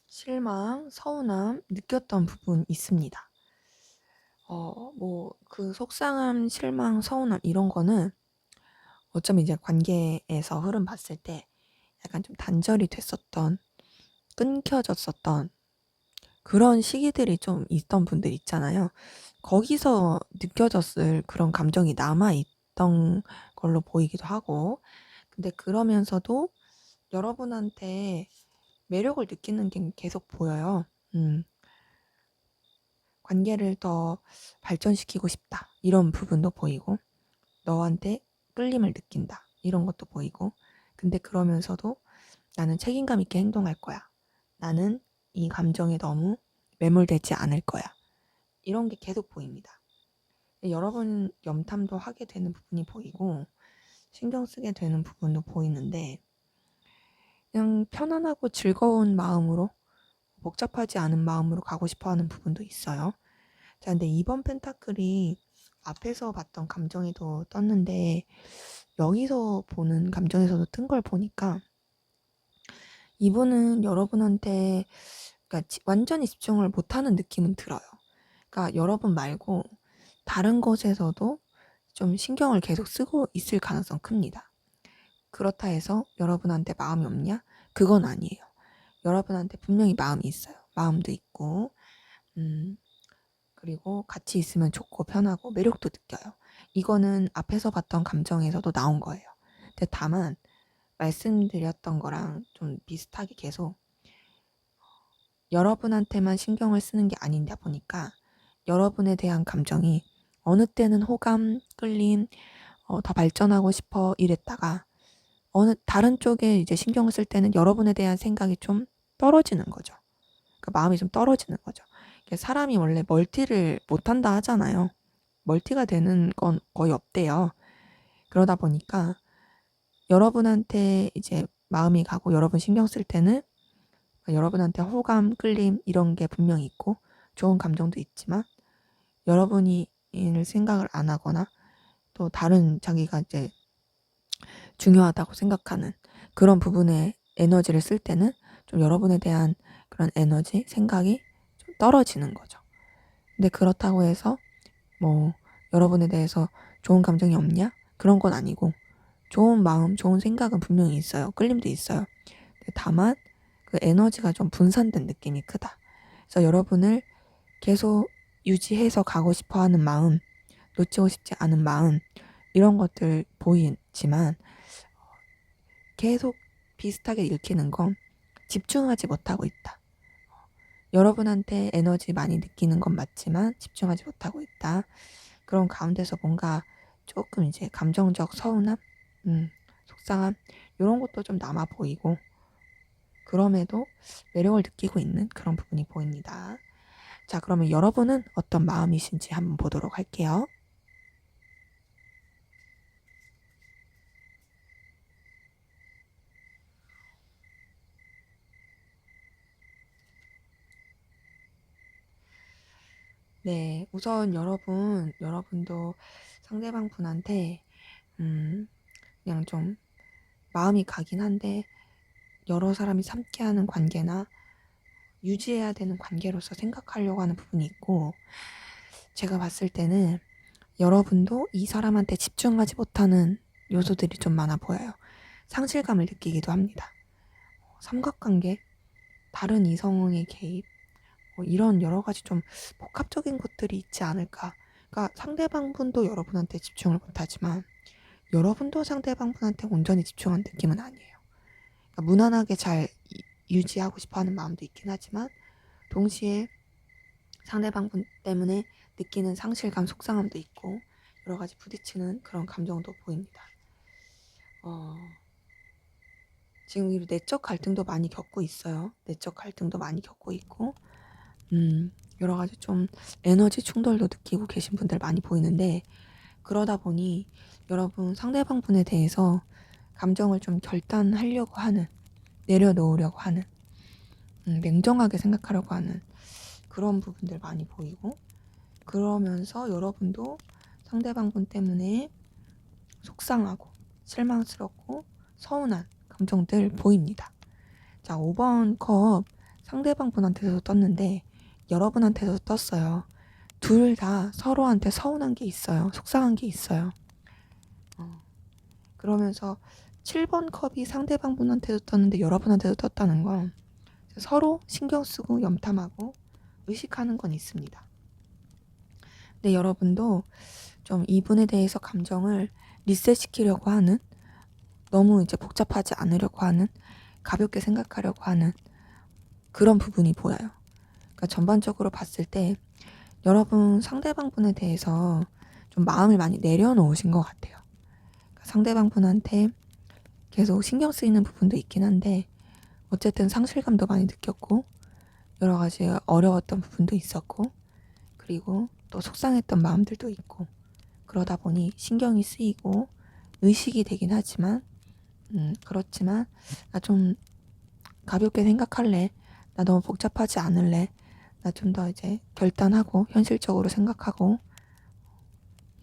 실망, 서운함 느꼈던 부분 있습니다. 뭐 그 속상함, 실망, 서운함 이런 거는 어쩌면 이제 관계에서 흐름 봤을 때 약간 좀 단절이 됐었던, 끊겨졌었던 그런 시기들이 좀 있던 분들 있잖아요. 거기서 느껴졌을 그런 감정이 남아 있던 걸로 보이기도 하고, 근데 그러면서도 여러분한테 매력을 느끼는 게 계속 보여요. 관계를 더 발전시키고 싶다. 이런 부분도 보이고, 너한테 끌림을 느낀다. 이런 것도 보이고, 근데 그러면서도 나는 책임감 있게 행동할 거야. 나는 이 감정에 너무 매몰되지 않을 거야. 이런 게 계속 보입니다. 여러분 염탐도 하게 되는 부분이 보이고, 신경 쓰게 되는 부분도 보이는데, 그냥 편안하고 즐거운 마음으로, 복잡하지 않은 마음으로 가고 싶어 하는 부분도 있어요. 자, 근데 이번 펜타클이 앞에서 봤던 감정에도 떴는데, 여기서 보는 감정에서도 뜬 걸 보니까, 이분은 여러분한테 그러니까 완전히 집중을 못하는 느낌은 들어요. 그러니까 여러분 말고 다른 것에서도 좀 신경을 계속 쓰고 있을 가능성 큽니다. 그렇다 해서 여러분한테 마음이 없냐? 그건 아니에요. 여러분한테 분명히 마음이 있어요. 마음도 있고, 음, 그리고 같이 있으면 좋고 편하고 매력도 느껴요. 이거는 앞에서 봤던 감정에서도 나온 거예요. 근데 다만 말씀드렸던 거랑 좀 비슷하게 계속 여러분한테만 신경을 쓰는 게 아니다 보니까 여러분에 대한 감정이 어느 때는 호감, 끌림, 더 발전하고 싶어 이랬다가 어느 다른 쪽에 이제 신경을 쓸 때는 여러분에 대한 생각이 좀 떨어지는 거죠. 그 마음이 좀 떨어지는 거죠. 사람이 원래 멀티를 못한다 하잖아요. 멀티가 되는 건 거의 없대요. 그러다 보니까 여러분한테 이제 마음이 가고 여러분 신경 쓸 때는 여러분한테 호감, 끌림 이런 게 분명히 있고 좋은 감정도 있지만 여러분이 이를 생각을 안 하거나 또 다른 자기가 이제 중요하다고 생각하는 그런 부분에 에너지를 쓸 때는 좀 여러분에 대한 그런 에너지, 생각이 좀 떨어지는 거죠. 근데 그렇다고 해서 뭐 여러분에 대해서 좋은 감정이 없냐? 그런 건 아니고 좋은 마음, 좋은 생각은 분명히 있어요. 끌림도 있어요. 다만 그 에너지가 좀 분산된 느낌이 크다. 그래서 여러분을 계속 유지해서 가고 싶어 하는 마음, 놓치고 싶지 않은 마음, 이런 것들 보이지만 계속 비슷하게 읽히는 건 집중하지 못하고 있다. 여러분한테 에너지 많이 느끼는 건 맞지만 집중하지 못하고 있다. 그런 가운데서 뭔가 조금 이제 감정적 서운함, 속상함, 이런 것도 좀 남아 보이고, 그럼에도 매력을 느끼고 있는 그런 부분이 보입니다. 자, 그러면 여러분은 어떤 마음이신지 한번 보도록 할게요. 네, 우선 여러분도 상대방 분한테, 그냥 좀 마음이 가긴 한데, 여러 사람이 함께하는 관계나 유지해야 되는 관계로서 생각하려고 하는 부분이 있고, 제가 봤을 때는 여러분도 이 사람한테 집중하지 못하는 요소들이 좀 많아 보여요. 상실감을 느끼기도 합니다. 삼각관계, 다른 이성의 개입, 이런 여러 가지 좀 복합적인 것들이 있지 않을까. 그러니까 상대방 분도 여러분한테 집중을 못하지만 여러분도 상대방 분한테 온전히 집중한 느낌은 아니에요. 그러니까 무난하게 잘 유지하고 싶어하는 마음도 있긴 하지만 동시에 상대방 분 때문에 느끼는 상실감, 속상함도 있고 여러 가지 부딪히는 그런 감정도 보입니다. 어, 지금 내적 갈등도 많이 겪고 있어요. 내적 갈등도 많이 겪고 있고, 여러 가지 좀 에너지 충돌도 느끼고 계신 분들 많이 보이는데, 그러다 보니 여러분 상대방 분에 대해서 감정을 좀 결단하려고 하는, 내려놓으려고 하는, 냉정하게 생각하려고 하는 그런 부분들 많이 보이고, 그러면서 여러분도 상대방 분 때문에 속상하고 실망스럽고 서운한 감정들 보입니다. 자, 5번 컵 상대방 분한테도 떴는데 여러분한테도 떴어요. 둘 다 서로한테 서운한 게 있어요. 속상한 게 있어요. 그러면서 7번 컵이 상대방 분한테도 떴는데 여러분한테도 떴다는 건 서로 신경 쓰고 염탐하고 의식하는 건 있습니다. 근데 여러분도 좀 이분에 대해서 감정을 리셋시키려고 하는, 너무 이제 복잡하지 않으려고 하는, 가볍게 생각하려고 하는 그런 부분이 보여요. 그러니까 전반적으로 봤을 때 여러분 상대방 분에 대해서 좀 마음을 많이 내려놓으신 것 같아요. 그러니까 상대방 분한테 계속 신경 쓰이는 부분도 있긴 한데 어쨌든 상실감도 많이 느꼈고 여러 가지 어려웠던 부분도 있었고 그리고 또 속상했던 마음들도 있고 그러다 보니 신경이 쓰이고 의식이 되긴 하지만 그렇지만 나 좀 가볍게 생각할래. 나 너무 복잡하지 않을래. 나 좀 더 이제 결단하고 현실적으로 생각하고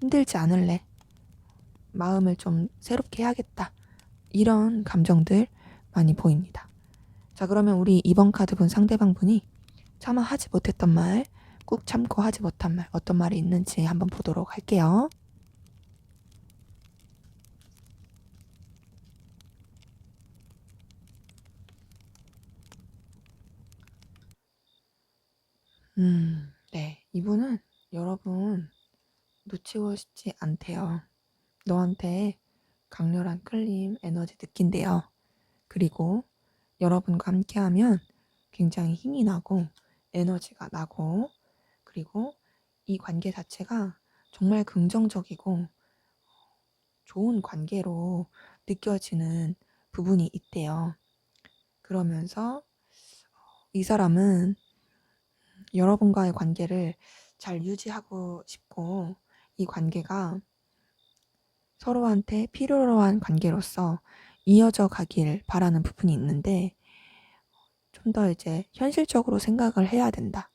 힘들지 않을래. 마음을 좀 새롭게 해야겠다. 이런 감정들 많이 보입니다. 자, 그러면 우리 2번 카드 본 상대방 분이 차마 하지 못했던 말, 꾹 참고 하지 못한 말, 어떤 말이 있는지 한번 보도록 할게요. 네. 이분은 여러분 놓치고 싶지 않대요. 너한테 강렬한 끌림, 에너지 느낀대요. 그리고 여러분과 함께하면 굉장히 힘이 나고 에너지가 나고, 그리고 이 관계 자체가 정말 긍정적이고 좋은 관계로 느껴지는 부분이 있대요. 그러면서 이 사람은 여러분과의 관계를 잘 유지하고 싶고, 이 관계가 서로한테 필요로 한 관계로서 이어져 가길 바라는 부분이 있는데, 좀 더 이제 현실적으로 생각을 해야 된다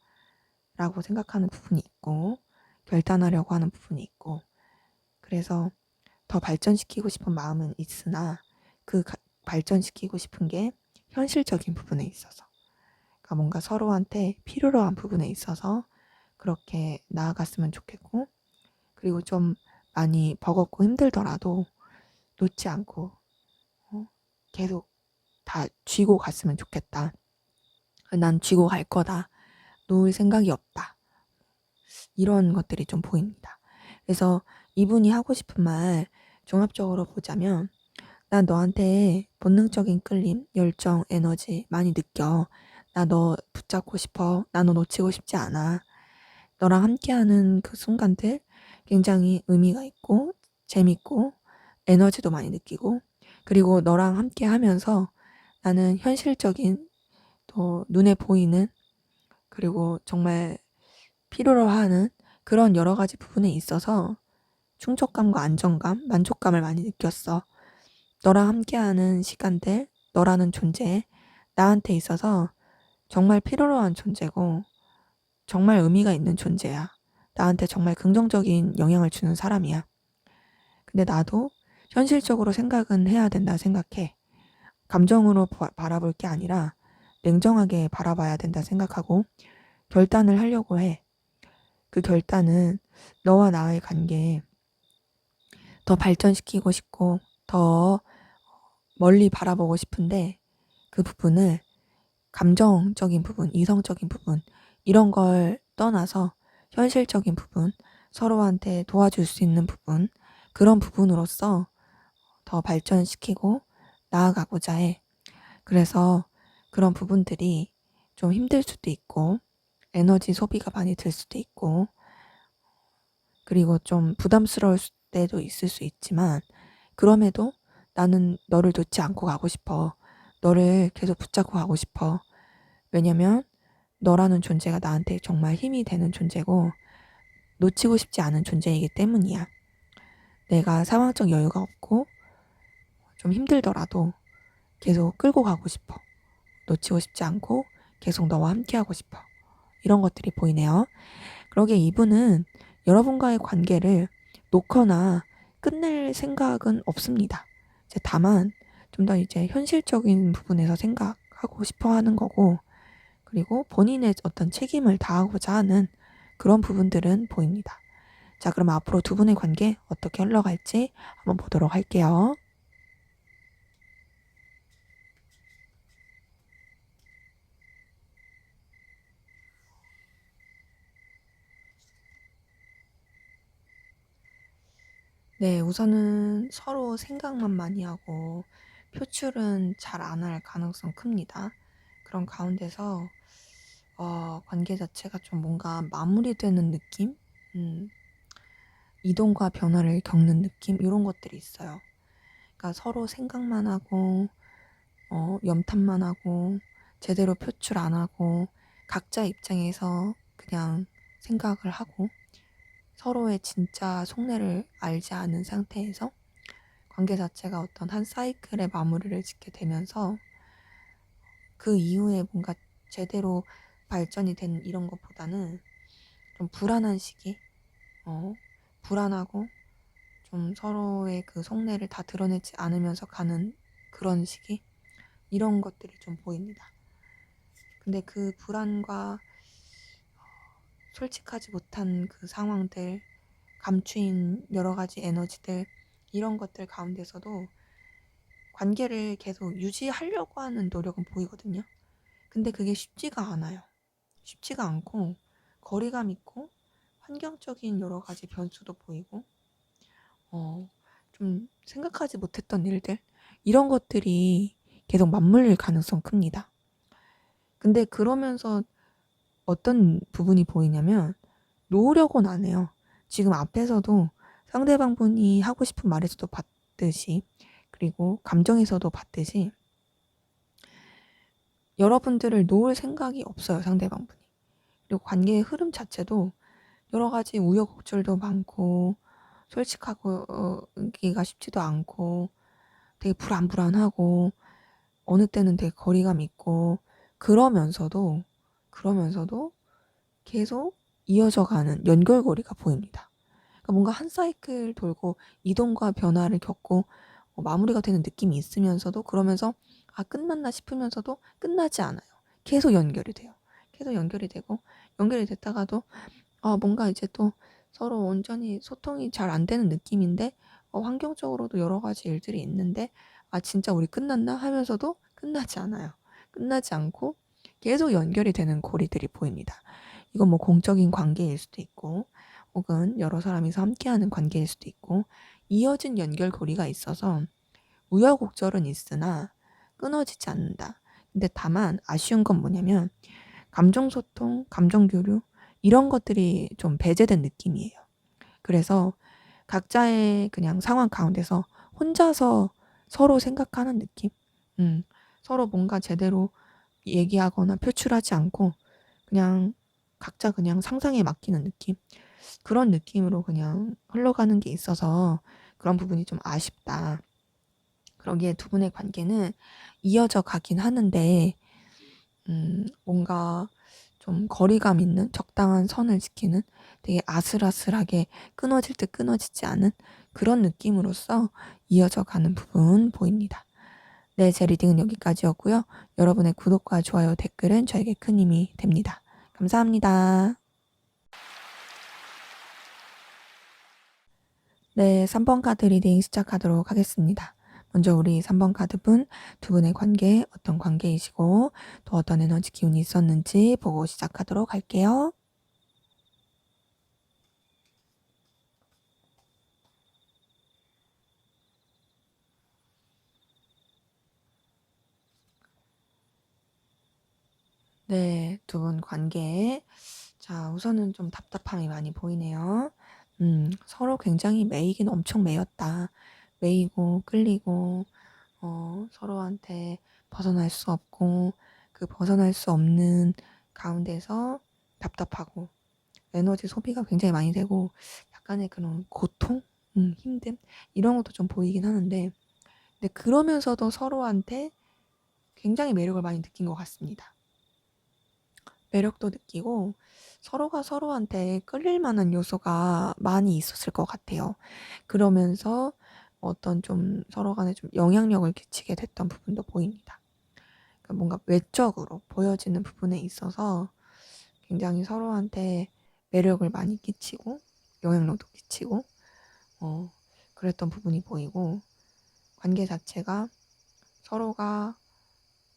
라고 생각하는 부분이 있고, 결단하려고 하는 부분이 있고, 그래서 더 발전시키고 싶은 마음은 있으나 발전시키고 싶은 게 현실적인 부분에 있어서, 그러니까 뭔가 서로한테 필요로 한 부분에 있어서 그렇게 나아갔으면 좋겠고, 그리고 좀 많이 버겁고 힘들더라도 놓지 않고 계속 다 쥐고 갔으면 좋겠다. 난 쥐고 갈 거다. 놓을 생각이 없다. 이런 것들이 좀 보입니다. 그래서 이분이 하고 싶은 말 종합적으로 보자면, 난 너한테 본능적인 끌림, 열정, 에너지 많이 느껴. 나 너 붙잡고 싶어. 나 너 놓치고 싶지 않아. 너랑 함께하는 그 순간들 굉장히 의미가 있고 재밌고 에너지도 많이 느끼고, 그리고 너랑 함께 하면서 나는 현실적인, 또 눈에 보이는, 그리고 정말 필요로 하는 그런 여러 가지 부분에 있어서 충족감과 안정감, 만족감을 많이 느꼈어. 너랑 함께하는 시간들, 너라는 존재, 나한테 있어서 정말 필요로 한 존재고 정말 의미가 있는 존재야. 나한테 정말 긍정적인 영향을 주는 사람이야. 근데 나도 현실적으로 생각은 해야 된다 생각해. 감정으로 바라볼 게 아니라 냉정하게 바라봐야 된다 생각하고 결단을 하려고 해. 그 결단은 너와 나의 관계 더 발전시키고 싶고 더 멀리 바라보고 싶은데, 그 부분을 감정적인 부분, 이성적인 부분, 이런 걸 떠나서 현실적인 부분, 서로한테 도와줄 수 있는 부분, 그런 부분으로서 더 발전시키고 나아가고자 해. 그래서 그런 부분들이 좀 힘들 수도 있고, 에너지 소비가 많이 들 수도 있고, 그리고 좀 부담스러울 때도 있을 수 있지만, 그럼에도 나는 너를 놓지 않고 가고 싶어. 너를 계속 붙잡고 가고 싶어. 왜냐면 너라는 존재가 나한테 정말 힘이 되는 존재고 놓치고 싶지 않은 존재이기 때문이야. 내가 상황적 여유가 없고 좀 힘들더라도 계속 끌고 가고 싶어. 놓치고 싶지 않고 계속 너와 함께하고 싶어. 이런 것들이 보이네요. 그러게 이분은 여러분과의 관계를 놓거나 끝낼 생각은 없습니다. 이제 다만 좀 더 이제 현실적인 부분에서 생각하고 싶어 하는 거고, 그리고 본인의 어떤 책임을 다하고자 하는 그런 부분들은 보입니다. 자, 그럼 앞으로 두 분의 관계 어떻게 흘러갈지 한번 보도록 할게요. 네, 우선은 서로 생각만 많이 하고 표출은 잘 안 할 가능성 큽니다. 그런 가운데서 관계 자체가 좀 뭔가 마무리되는 느낌? 음, 이동과 변화를 겪는 느낌? 이런 것들이 있어요. 그러니까 서로 생각만 하고 염탐만 하고 제대로 표출 안 하고 각자 입장에서 그냥 생각을 하고 서로의 진짜 속내를 알지 않은 상태에서 관계 자체가 어떤 한 사이클의 마무리를 짓게 되면서, 그 이후에 뭔가 제대로 발전이 된 이런 것보다는 좀 불안한 시기, 불안하고 좀 서로의 그 속내를 다 드러내지 않으면서 가는 그런 시기, 이런 것들이 좀 보입니다. 근데 그 불안과 솔직하지 못한 그 상황들, 감추인 여러 가지 에너지들, 이런 것들 가운데서도 관계를 계속 유지하려고 하는 노력은 보이거든요. 근데 그게 쉽지가 않아요. 쉽지가 않고 거리감 있고 환경적인 여러 가지 변수도 보이고 좀 좀 생각하지 못했던 일들, 이런 것들이 계속 맞물릴 가능성 큽니다. 근데 그러면서 어떤 부분이 보이냐면 놓으려고는 안 해요. 지금 앞에서도 상대방 분이 하고 싶은 말에서도 봤듯이, 그리고 감정에서도 봤듯이 여러분들을 놓을 생각이 없어요, 상대방 분이. 그리고 관계의 흐름 자체도 여러 가지 우여곡절도 많고 솔직하기가 쉽지도 않고 되게 불안불안하고 어느 때는 되게 거리감 있고 그러면서도 계속 이어져 가는 연결고리가 보입니다. 그러니까 뭔가 한 사이클 돌고 이동과 변화를 겪고 마무리가 되는 느낌이 있으면서도, 그러면서 아 끝났나 싶으면서도 끝나지 않아요. 계속 연결이 돼요. 계속 연결이 되고 연결이 됐다가도 뭔가 이제 또 서로 온전히 소통이 잘 안 되는 느낌인데 환경적으로도 여러 가지 일들이 있는데 진짜 우리 끝났나 하면서도 끝나지 않아요. 끝나지 않고 계속 연결이 되는 고리들이 보입니다. 이건 뭐 공적인 관계일 수도 있고 혹은 여러 사람이서 함께하는 관계일 수도 있고 이어진 연결고리가 있어서 우여곡절은 있으나 끊어지지 않는다. 근데 다만 아쉬운 건 뭐냐면 감정소통, 감정교류 이런 것들이 좀 배제된 느낌이에요. 그래서 각자의 그냥 상황 가운데서 혼자서 서로 생각하는 느낌? 서로 뭔가 제대로 얘기하거나 표출하지 않고 그냥 각자 그냥 상상에 맡기는 느낌? 그런 느낌으로 그냥 흘러가는 게 있어서 그런 부분이 좀 아쉽다. 그러기에 두 분의 관계는 이어져 가긴 하는데 뭔가 좀 거리감 있는 적당한 선을 지키는 되게 아슬아슬하게 끊어질 듯 끊어지지 않은 그런 느낌으로써 이어져 가는 부분 보입니다. 네, 제 리딩은 여기까지였고요. 여러분의 구독과 좋아요, 댓글은 저에게 큰 힘이 됩니다. 감사합니다. 네, 3번 카드 리딩 시작하도록 하겠습니다. 먼저 우리 3번 카드분, 두 분의 관계, 어떤 관계이시고 또 어떤 에너지 기운이 있었는지 보고 시작하도록 할게요. 네, 두 분 관계. 자, 우선은 좀 답답함이 많이 보이네요. 서로 굉장히 매이긴 엄청 매였다. 매이고 끌리고 서로한테 벗어날 수 없고 그 벗어날 수 없는 가운데서 답답하고 에너지 소비가 굉장히 많이 되고 약간의 그런 고통, 힘듦 이런 것도 좀 보이긴 하는데, 근데 그러면서도 서로한테 굉장히 매력을 많이 느낀 것 같습니다. 매력도 느끼고 서로가 서로한테 끌릴 만한 요소가 많이 있었을 것 같아요. 그러면서 어떤 좀 서로 간에 좀 영향력을 끼치게 됐던 부분도 보입니다. 그러니까 뭔가 외적으로 보여지는 부분에 있어서 굉장히 서로한테 매력을 많이 끼치고 영향력도 끼치고 그랬던 부분이 보이고, 관계 자체가 서로가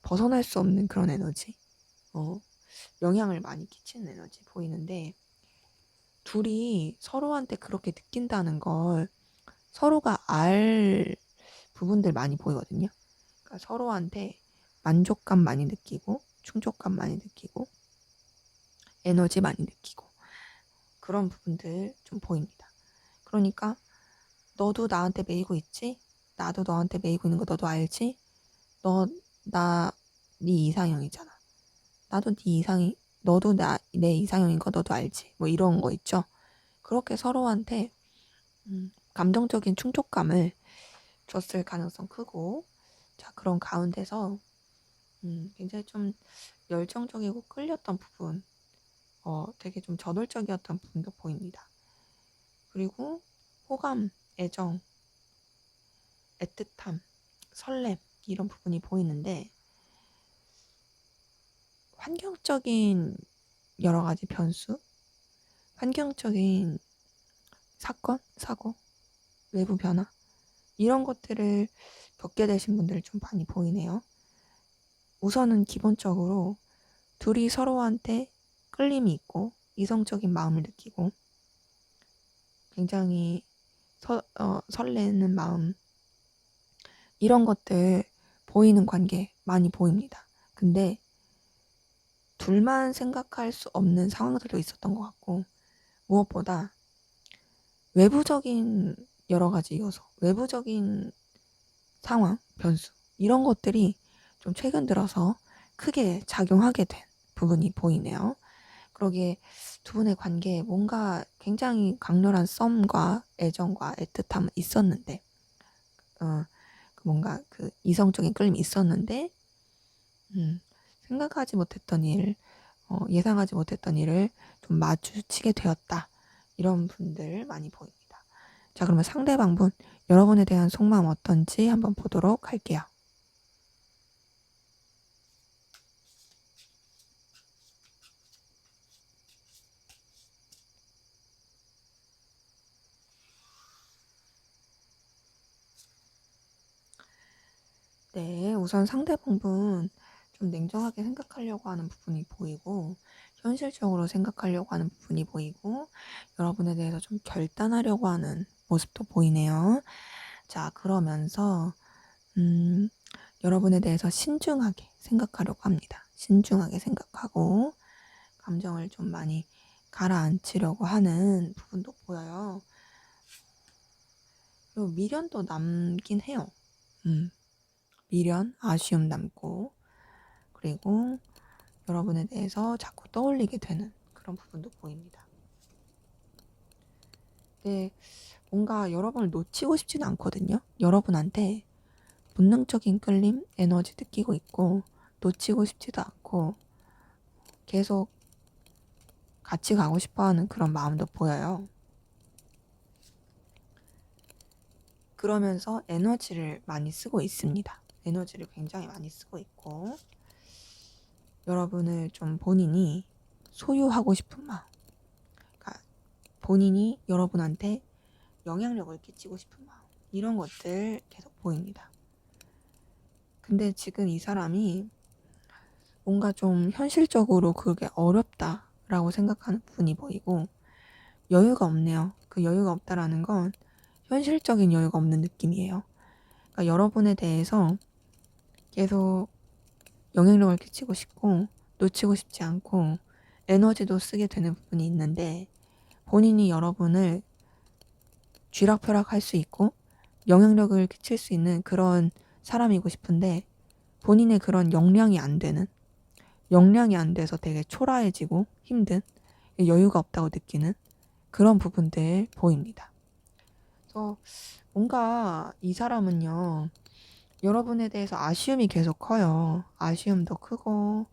벗어날 수 없는 그런 에너지, 영향을 많이 끼치는 에너지 보이는데, 둘이 서로한테 그렇게 느낀다는 걸 서로가 알 부분들 많이 보이거든요. 그러니까 서로한테 만족감 많이 느끼고 충족감 많이 느끼고 에너지 많이 느끼고 그런 부분들 좀 보입니다. 그러니까 너도 나한테 매이고 있지? 나도 너한테 매이고 있는 거 너도 알지? 네 이상형이잖아. 나도 네 이상이 너도 내 이상형인 거 너도 알지? 뭐 이런 거 있죠. 그렇게 서로한테 감정적인 충족감을 줬을 가능성 크고, 자 그런 가운데서 굉장히 좀 열정적이고 끌렸던 부분, 되게 좀 저돌적이었던 부분도 보입니다. 그리고 호감, 애정, 애틋함, 설렘 이런 부분이 보이는데, 환경적인 여러 가지 변수, 환경적인 사건, 사고, 외부 변화 이런 것들을 겪게 되신 분들 좀 많이 보이네요. 우선은 기본적으로 둘이 서로한테 끌림이 있고 이성적인 마음을 느끼고 굉장히 설레는 마음, 이런 것들 보이는 관계 많이 보입니다. 근데 둘만 생각할 수 없는 상황들도 있었던 것 같고, 무엇보다 외부적인 여러 가지 요소, 외부적인 상황, 변수, 이런 것들이 좀 최근 들어서 크게 작용하게 된 부분이 보이네요. 그러기에 두 분의 관계에 뭔가 굉장히 강렬한 썸과 애정과 애틋함은 있었는데, 뭔가 그 이성적인 끌림이 있었는데, 음, 생각하지 못했던 일, 예상하지 못했던 일을 좀 마주치게 되었다. 이런 분들 많이 보입니다. 자, 그러면 상대방분, 여러분에 대한 속마음 어떤지 한번 보도록 할게요. 네, 우선 상대방분 좀 냉정하게 생각하려고 하는 부분이 보이고, 현실적으로 생각하려고 하는 부분이 보이고, 여러분에 대해서 좀 결단하려고 하는 모습도 보이네요. 자, 그러면서 여러분에 대해서 신중하게 생각하려고 합니다. 신중하게 생각하고 감정을 좀 많이 가라앉히려고 하는 부분도 보여요. 그리고 미련도 남긴 해요. 미련, 아쉬움 남고, 그리고 여러분에 대해서 자꾸 떠올리게 되는 그런 부분도 보입니다. 근데 뭔가 여러분을 놓치고 싶지는 않거든요. 여러분한테 본능적인 끌림, 에너지 느끼고 있고, 놓치고 싶지도 않고, 계속 같이 가고 싶어 하는 그런 마음도 보여요. 그러면서 에너지를 많이 쓰고 있습니다. 에너지를 굉장히 많이 쓰고 있고, 여러분을 좀 본인이 소유하고 싶은 마음, 그러니까 본인이 여러분한테 영향력을 끼치고 싶은 마음, 이런 것들 계속 보입니다. 근데 지금 이 사람이 뭔가 좀 현실적으로 그게 어렵다라고 생각하는 부분이 보이고, 여유가 없네요. 그 여유가 없다라는 건 현실적인 여유가 없는 느낌이에요. 그러니까 여러분에 대해서 계속 영향력을 끼치고 싶고, 놓치고 싶지 않고, 에너지도 쓰게 되는 부분이 있는데, 본인이 여러분을 쥐락펴락 할 수 있고, 영향력을 끼칠 수 있는 그런 사람이고 싶은데, 본인의 그런 역량이 안 되는, 역량이 안 돼서 되게 초라해지고 힘든, 여유가 없다고 느끼는 그런 부분들 보입니다. 그래서 뭔가 이 사람은요, 여러분에 대해서 아쉬움이 계속 커요. 아쉬움도 크고,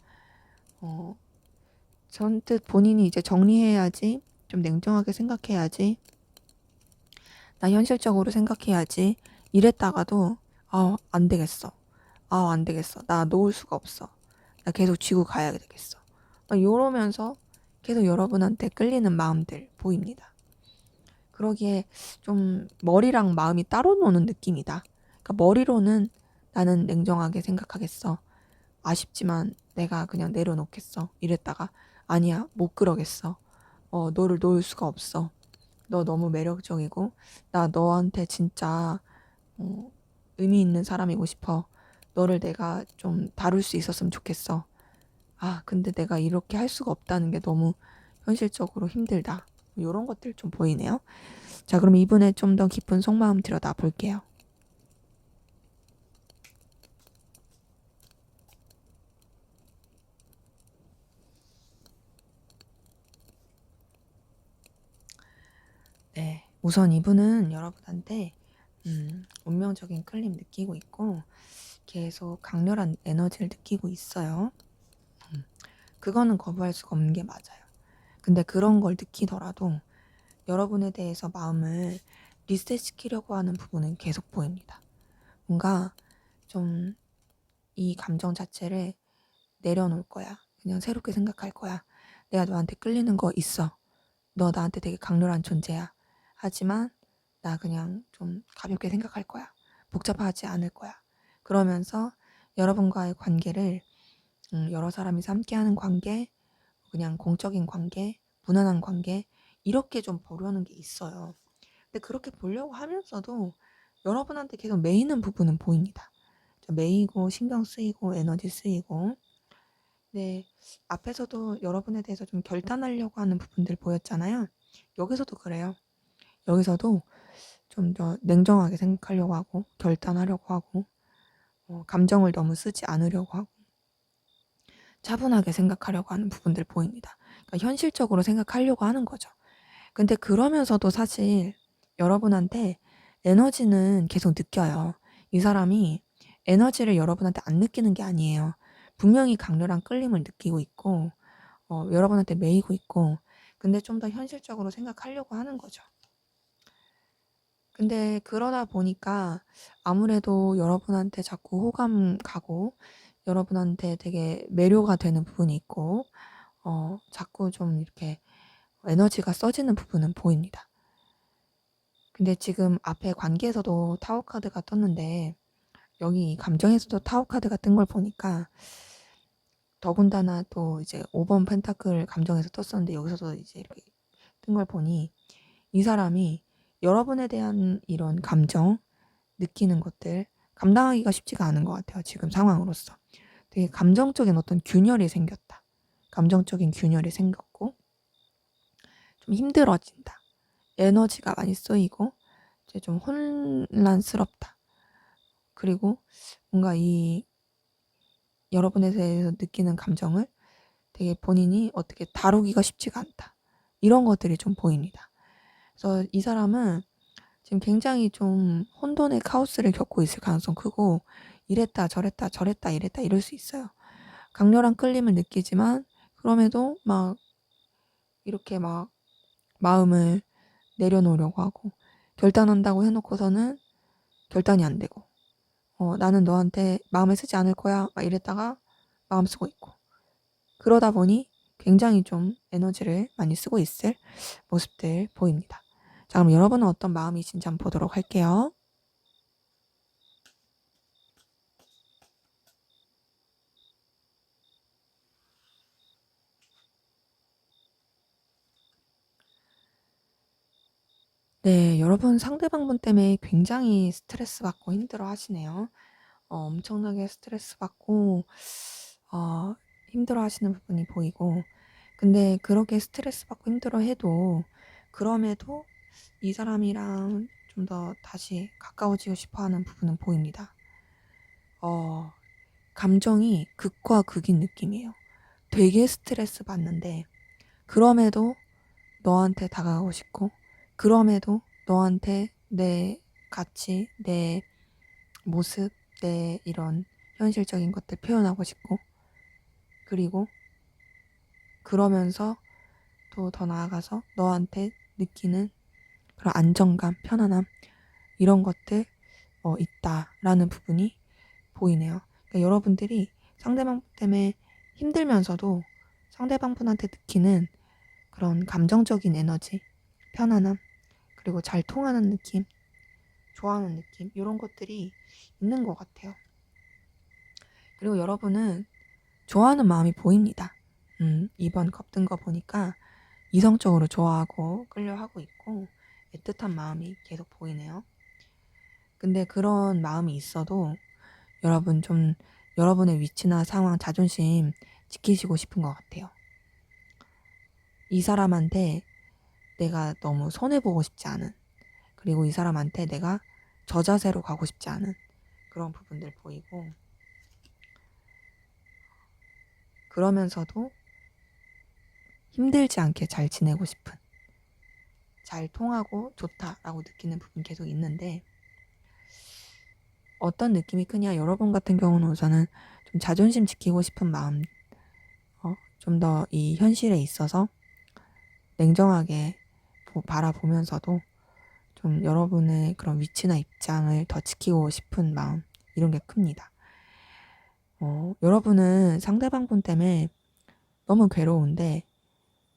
선뜻 본인이 이제 정리해야지, 좀 냉정하게 생각해야지, 나 현실적으로 생각해야지, 이랬다가도, 안 되겠어. 안 되겠어. 나 놓을 수가 없어. 나 계속 쥐고 가야 되겠어. 이러면서 계속 여러분한테 끌리는 마음들 보입니다. 그러기에 좀 머리랑 마음이 따로 노는 느낌이다. 그러니까 머리로는 나는 냉정하게 생각하겠어. 아쉽지만 내가 그냥 내려놓겠어. 이랬다가 아니야, 못 그러겠어. 너를 놓을 수가 없어. 너 너무 매력적이고 나 너한테 진짜 의미 있는 사람이고 싶어. 너를 내가 좀 다룰 수 있었으면 좋겠어. 근데 내가 이렇게 할 수가 없다는 게 너무 현실적으로 힘들다. 이런 것들 좀 보이네요. 자, 그럼 이분의 좀 더 깊은 속마음 들여다 볼게요. 네, 우선 이분은 여러분한테 운명적인 끌림 느끼고 있고 계속 강렬한 에너지를 느끼고 있어요. 그거는 거부할 수가 없는 게 맞아요. 근데 그런 걸 느끼더라도 여러분에 대해서 마음을 리셋시키려고 하는 부분은 계속 보입니다. 뭔가 좀 이 감정 자체를 내려놓을 거야. 그냥 새롭게 생각할 거야. 내가 너한테 끌리는 거 있어. 너 나한테 되게 강렬한 존재야. 하지만 나 그냥 좀 가볍게 생각할 거야. 복잡하지 않을 거야. 그러면서 여러분과의 관계를 여러 사람이서 함께하는 관계, 그냥 공적인 관계, 무난한 관계 이렇게 좀 보려는 게 있어요. 근데 그렇게 보려고 하면서도 여러분한테 계속 매이는 부분은 보입니다. 매이고 신경 쓰이고 에너지 쓰이고. 네, 앞에서도 여러분에 대해서 좀 결단하려고 하는 부분들 보였잖아요. 여기서도 그래요. 여기서도 좀 더 냉정하게 생각하려고 하고 결단하려고 하고 감정을 너무 쓰지 않으려고 하고 차분하게 생각하려고 하는 부분들 보입니다. 그러니까 현실적으로 생각하려고 하는 거죠. 근데 그러면서도 사실 여러분한테 에너지는 계속 느껴요. 이 사람이 에너지를 여러분한테 안 느끼는 게 아니에요. 분명히 강렬한 끌림을 느끼고 있고 여러분한테 매이고 있고, 근데 좀 더 현실적으로 생각하려고 하는 거죠. 근데 그러다 보니까 아무래도 여러분한테 자꾸 호감 가고 여러분한테 되게 매료가 되는 부분이 있고 자꾸 좀 이렇게 에너지가 써지는 부분은 보입니다. 근데 지금 앞에 관계에서도 타워 카드가 떴는데 여기 감정에서도 타워 카드가 뜬 걸 보니까 더군다나 또 이제 5번 펜타클 감정에서 떴었는데 여기서도 이제 이렇게 뜬 걸 보니 이 사람이 여러분에 대한 이런 감정, 느끼는 것들 감당하기가 쉽지가 않은 것 같아요. 지금 상황으로서. 되게 감정적인 어떤 균열이 생겼다. 감정적인 균열이 생겼고 좀 힘들어진다. 에너지가 많이 쓰이고 이제 좀 혼란스럽다. 그리고 뭔가 이 여러분에 대해서 느끼는 감정을 되게 본인이 어떻게 다루기가 쉽지가 않다. 이런 것들이 좀 보입니다. 그래서 이 사람은 지금 굉장히 좀 혼돈의 카오스를 겪고 있을 가능성 크고 이랬다 저랬다 저랬다 이랬다 이럴 수 있어요. 강렬한 끌림을 느끼지만 그럼에도 막 이렇게 막 마음을 내려놓으려고 하고 결단한다고 해놓고서는 결단이 안 되고 나는 너한테 마음을 쓰지 않을 거야 막 이랬다가 마음 쓰고 있고 그러다 보니 굉장히 좀 에너지를 많이 쓰고 있을 모습들 보입니다. 자, 그럼 여러분은 어떤 마음이신지 한번 보도록 할게요. 네, 여러분 상대방분 때문에 굉장히 스트레스 받고 힘들어 하시네요. 엄청나게 스트레스 받고 힘들어 하시는 부분이 보이고, 근데 그렇게 스트레스 받고 힘들어 해도 그럼에도 이 사람이랑 좀 더 다시 가까워지고 싶어 하는 부분은 보입니다. 감정이 극과 극인 느낌이에요. 되게 스트레스 받는데 그럼에도 너한테 다가가고 싶고 그럼에도 너한테 내 가치, 내 모습, 내 이런 현실적인 것들 표현하고 싶고 그리고 그러면서 또 더 나아가서 너한테 느끼는 그런 안정감, 편안함 이런 것들 있다라는 부분이 보이네요. 그러니까 여러분들이 상대방 때문에 힘들면서도 상대방분한테 느끼는 그런 감정적인 에너지, 편안함, 그리고 잘 통하는 느낌, 좋아하는 느낌 이런 것들이 있는 것 같아요. 그리고 여러분은 좋아하는 마음이 보입니다. 이번 컵 든 거 보니까 이성적으로 좋아하고 끌려하고 있고 애틋한 마음이 계속 보이네요. 근데 그런 마음이 있어도 여러분 좀 여러분의 위치나 상황, 자존심 지키시고 싶은 것 같아요. 이 사람한테 내가 너무 손해보고 싶지 않은, 그리고 이 사람한테 내가 저자세로 가고 싶지 않은 그런 부분들 보이고, 그러면서도 힘들지 않게 잘 지내고 싶은, 잘 통하고 좋다라고 느끼는 부분 계속 있는데, 어떤 느낌이 크냐, 여러분 같은 경우는 우선은 좀 자존심 지키고 싶은 마음, 좀 더 이 현실에 있어서 냉정하게 바라보면서도 좀 여러분의 그런 위치나 입장을 더 지키고 싶은 마음 이런 게 큽니다. 여러분은 상대방분 때문에 너무 괴로운데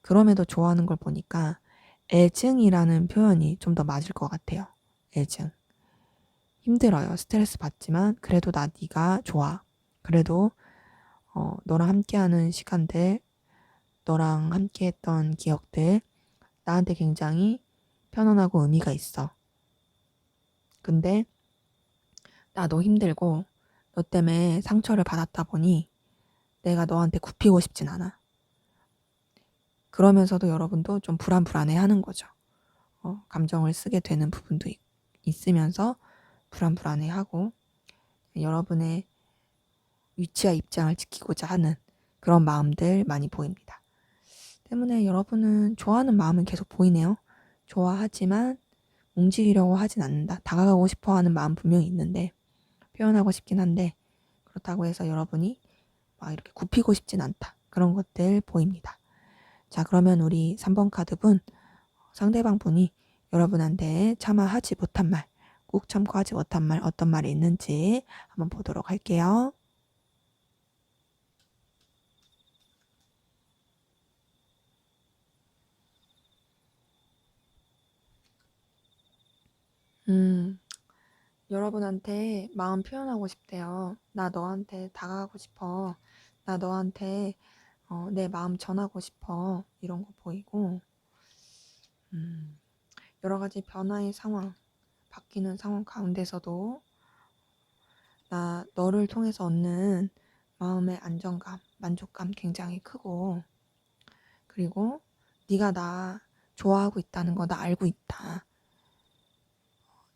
그럼에도 좋아하는 걸 보니까 애증이라는 표현이 좀 더 맞을 것 같아요. 애증. 힘들어요. 스트레스 받지만 그래도 나 네가 좋아. 그래도 너랑 함께하는 시간들, 너랑 함께했던 기억들 나한테 굉장히 편안하고 의미가 있어. 근데 나 너 힘들고 너 때문에 상처를 받았다 보니 내가 너한테 굽히고 싶진 않아. 그러면서도 여러분도 좀 불안불안해 하는 거죠. 감정을 쓰게 되는 부분도 있으면서 불안불안해 하고 여러분의 위치와 입장을 지키고자 하는 그런 마음들 많이 보입니다. 때문에 여러분은 좋아하는 마음은 계속 보이네요. 좋아하지만 움직이려고 하진 않는다. 다가가고 싶어 하는 마음 분명히 있는데 표현하고 싶긴 한데 그렇다고 해서 여러분이 막 이렇게 굽히고 싶진 않다. 그런 것들 보입니다. 자, 그러면 우리 3번 카드분 상대방 분이 여러분한테 차마 하지 못한 말, 꼭 참고하지 못한 말 어떤 말이 있는지 한번 보도록 할게요. 여러분한테 마음 표현하고 싶대요. 나 너한테 다가가고 싶어. 나 너한테 내 마음 전하고 싶어. 이런 거 보이고 여러 가지 변화의 상황, 바뀌는 상황 가운데서도 나 너를 통해서 얻는 마음의 안정감, 만족감 굉장히 크고 그리고 네가 나 좋아하고 있다는 거 나 알고 있다.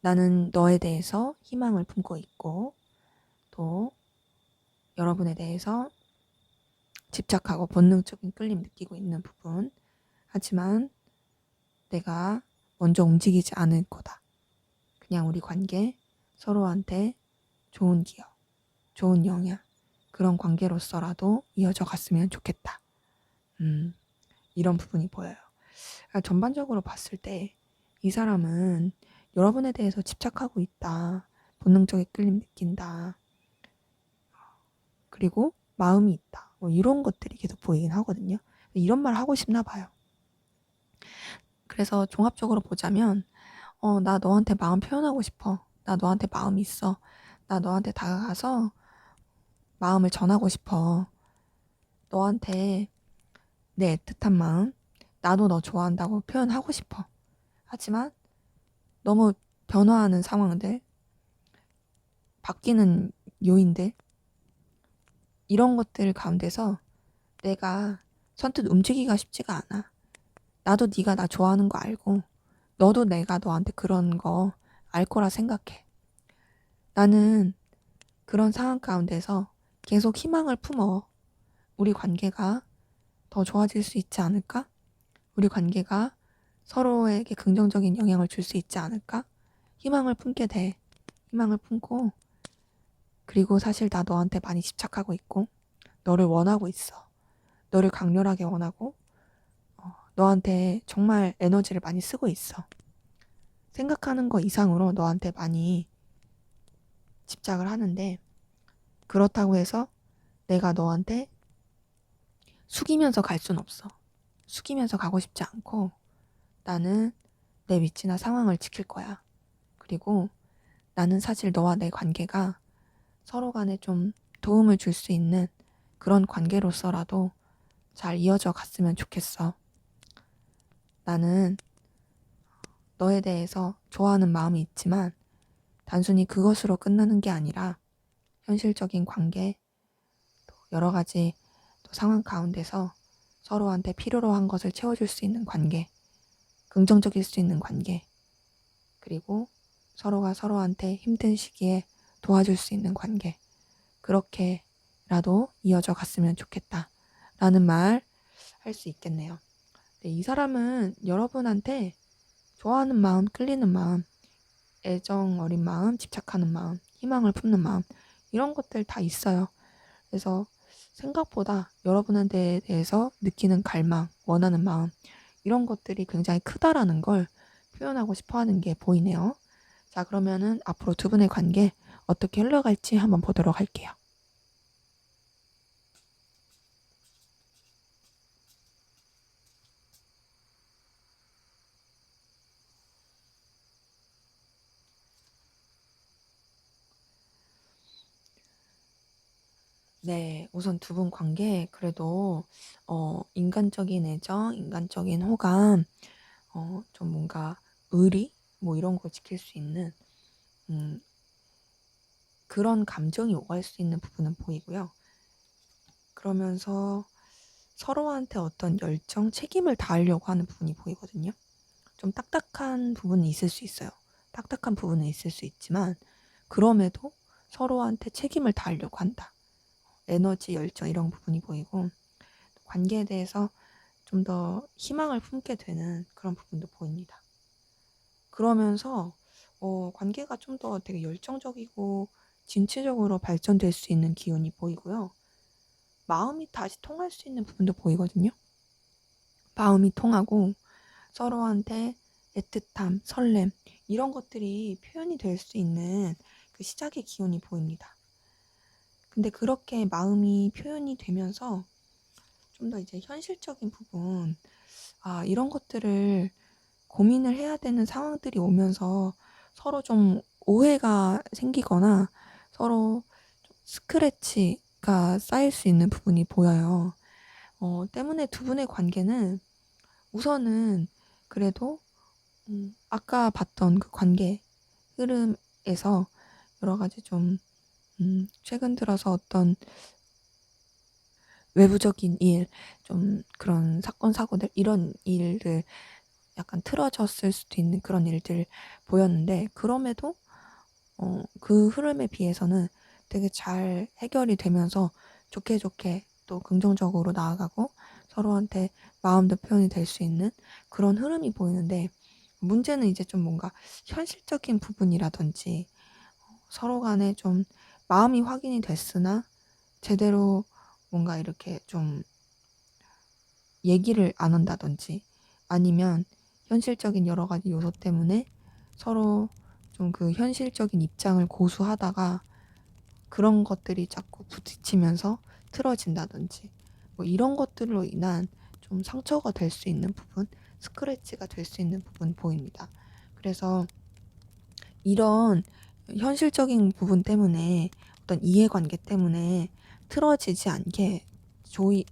나는 너에 대해서 희망을 품고 있고 또 여러분에 대해서 집착하고 본능적인 끌림 느끼고 있는 부분. 하지만 내가 먼저 움직이지 않을 거다. 그냥 우리 관계 서로한테 좋은 기억, 좋은 영향 그런 관계로서라도 이어져 갔으면 좋겠다. 이런 부분이 보여요. 전반적으로 봤을 때 이 사람은 여러분에 대해서 집착하고 있다. 본능적인 끌림 느낀다. 그리고 마음이 있다. 뭐 이런 것들이 계속 보이긴 하거든요. 이런 말 하고 싶나 봐요. 그래서 종합적으로 보자면 나 너한테 마음 표현하고 싶어. 나 너한테 마음 있어. 나 너한테 다가가서 마음을 전하고 싶어. 너한테 내 애틋한 마음, 나도 너 좋아한다고 표현하고 싶어. 하지만 너무 변화하는 상황들, 바뀌는 요인들, 이런 것들 가운데서 내가 선뜻 움직이기가 쉽지가 않아. 나도 네가 나 좋아하는 거 알고 너도 내가 너한테 그런 거 알 거라 생각해. 나는 그런 상황 가운데서 계속 희망을 품어. 우리 관계가 더 좋아질 수 있지 않을까? 우리 관계가 서로에게 긍정적인 영향을 줄 수 있지 않을까? 희망을 품게 돼. 희망을 품고 그리고 사실 나 너한테 많이 집착하고 있고 너를 원하고 있어. 너를 강렬하게 원하고 너한테 정말 에너지를 많이 쓰고 있어. 생각하는 거 이상으로 너한테 많이 집착을 하는데 그렇다고 해서 내가 너한테 숙이면서 갈 순 없어. 숙이면서 가고 싶지 않고 나는 내 위치나 상황을 지킬 거야. 그리고 나는 사실 너와 내 관계가 서로 간에 좀 도움을 줄 수 있는 그런 관계로서라도 잘 이어져 갔으면 좋겠어. 나는 너에 대해서 좋아하는 마음이 있지만 단순히 그것으로 끝나는 게 아니라 현실적인 관계, 또 여러 가지 또 상황 가운데서 서로한테 필요로 한 것을 채워줄 수 있는 관계, 긍정적일 수 있는 관계, 그리고 서로가 서로한테 힘든 시기에 도와줄 수 있는 관계, 그렇게라도 이어져 갔으면 좋겠다. 라는 말 할 수 있겠네요. 네, 이 사람은 여러분한테 좋아하는 마음, 끌리는 마음, 애정 어린 마음, 집착하는 마음, 희망을 품는 마음, 이런 것들 다 있어요. 그래서 생각보다 여러분에 대해서 느끼는 갈망, 원하는 마음, 이런 것들이 굉장히 크다라는 걸 표현하고 싶어 하는 게 보이네요. 자, 그러면은 앞으로 두 분의 관계 어떻게 흘러갈지 한번 보도록 할게요. 네, 우선 두 분 관계 그래도 인간적인 애정, 인간적인 호감, 좀 뭔가 의리 뭐 이런 거 지킬 수 있는 그런 감정이 오갈 수 있는 부분은 보이고요. 그러면서 서로한테 어떤 열정, 책임을 다하려고 하는 부분이 보이거든요. 좀 딱딱한 부분이 있을 수 있어요. 딱딱한 부분은 있을 수 있지만 그럼에도 서로한테 책임을 다하려고 한다. 에너지, 열정 이런 부분이 보이고 관계에 대해서 좀 더 희망을 품게 되는 그런 부분도 보입니다. 그러면서 관계가 좀 더 되게 열정적이고 진취적으로 발전될 수 있는 기운이 보이고요. 마음이 다시 통할 수 있는 부분도 보이거든요. 마음이 통하고 서로한테 애틋함, 설렘 이런 것들이 표현이 될 수 있는 그 시작의 기운이 보입니다. 근데 그렇게 마음이 표현이 되면서 좀 더 이제 현실적인 부분, 이런 것들을 고민을 해야 되는 상황들이 오면서 서로 좀 오해가 생기거나 서로 좀 스크래치가 쌓일 수 있는 부분이 보여요. 때문에 두 분의 관계는 우선은 그래도 아까 봤던 그 관계 흐름에서 여러 가지 좀 최근 들어서 어떤 외부적인 일, 좀 그런 사건, 사고들, 이런 일들 약간 틀어졌을 수도 있는 그런 일들 보였는데, 그럼에도 그 흐름에 비해서는 되게 잘 해결이 되면서 좋게 좋게 또 긍정적으로 나아가고 서로한테 마음도 표현이 될 수 있는 그런 흐름이 보이는데, 문제는 이제 좀 뭔가 현실적인 부분이라든지 서로 간에 좀 마음이 확인이 됐으나 제대로 뭔가 이렇게 좀 얘기를 안 한다든지 아니면 현실적인 여러 가지 요소 때문에 서로 좀 그 현실적인 입장을 고수하다가 그런 것들이 자꾸 부딪히면서 틀어진다든지 뭐 이런 것들로 인한 좀 상처가 될 수 있는 부분, 스크래치가 될 수 있는 부분 보입니다. 그래서 이런 현실적인 부분 때문에 어떤 이해관계 때문에 틀어지지 않게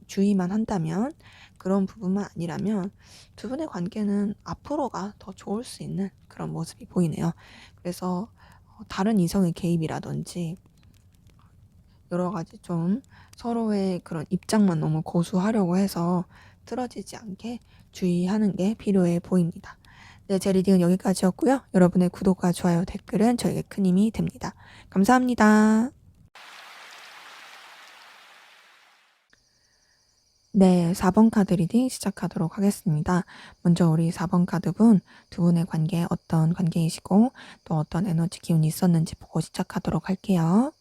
주의만 한다면, 그런 부분만 아니라면 두 분의 관계는 앞으로가 더 좋을 수 있는 그런 모습이 보이네요. 그래서 다른 이성의 개입이라든지 여러 가지 좀 서로의 그런 입장만 너무 고수하려고 해서 틀어지지 않게 주의하는 게 필요해 보입니다. 네, 제 리딩은 여기까지였고요. 여러분의 구독과 좋아요, 댓글은 저에게 큰 힘이 됩니다. 감사합니다. 네, 4번 카드 리딩 시작하도록 하겠습니다. 먼저 우리 4번 카드분, 두 분의 관계 어떤 관계이시고 또 어떤 에너지 기운이 있었는지 보고 시작하도록 할게요.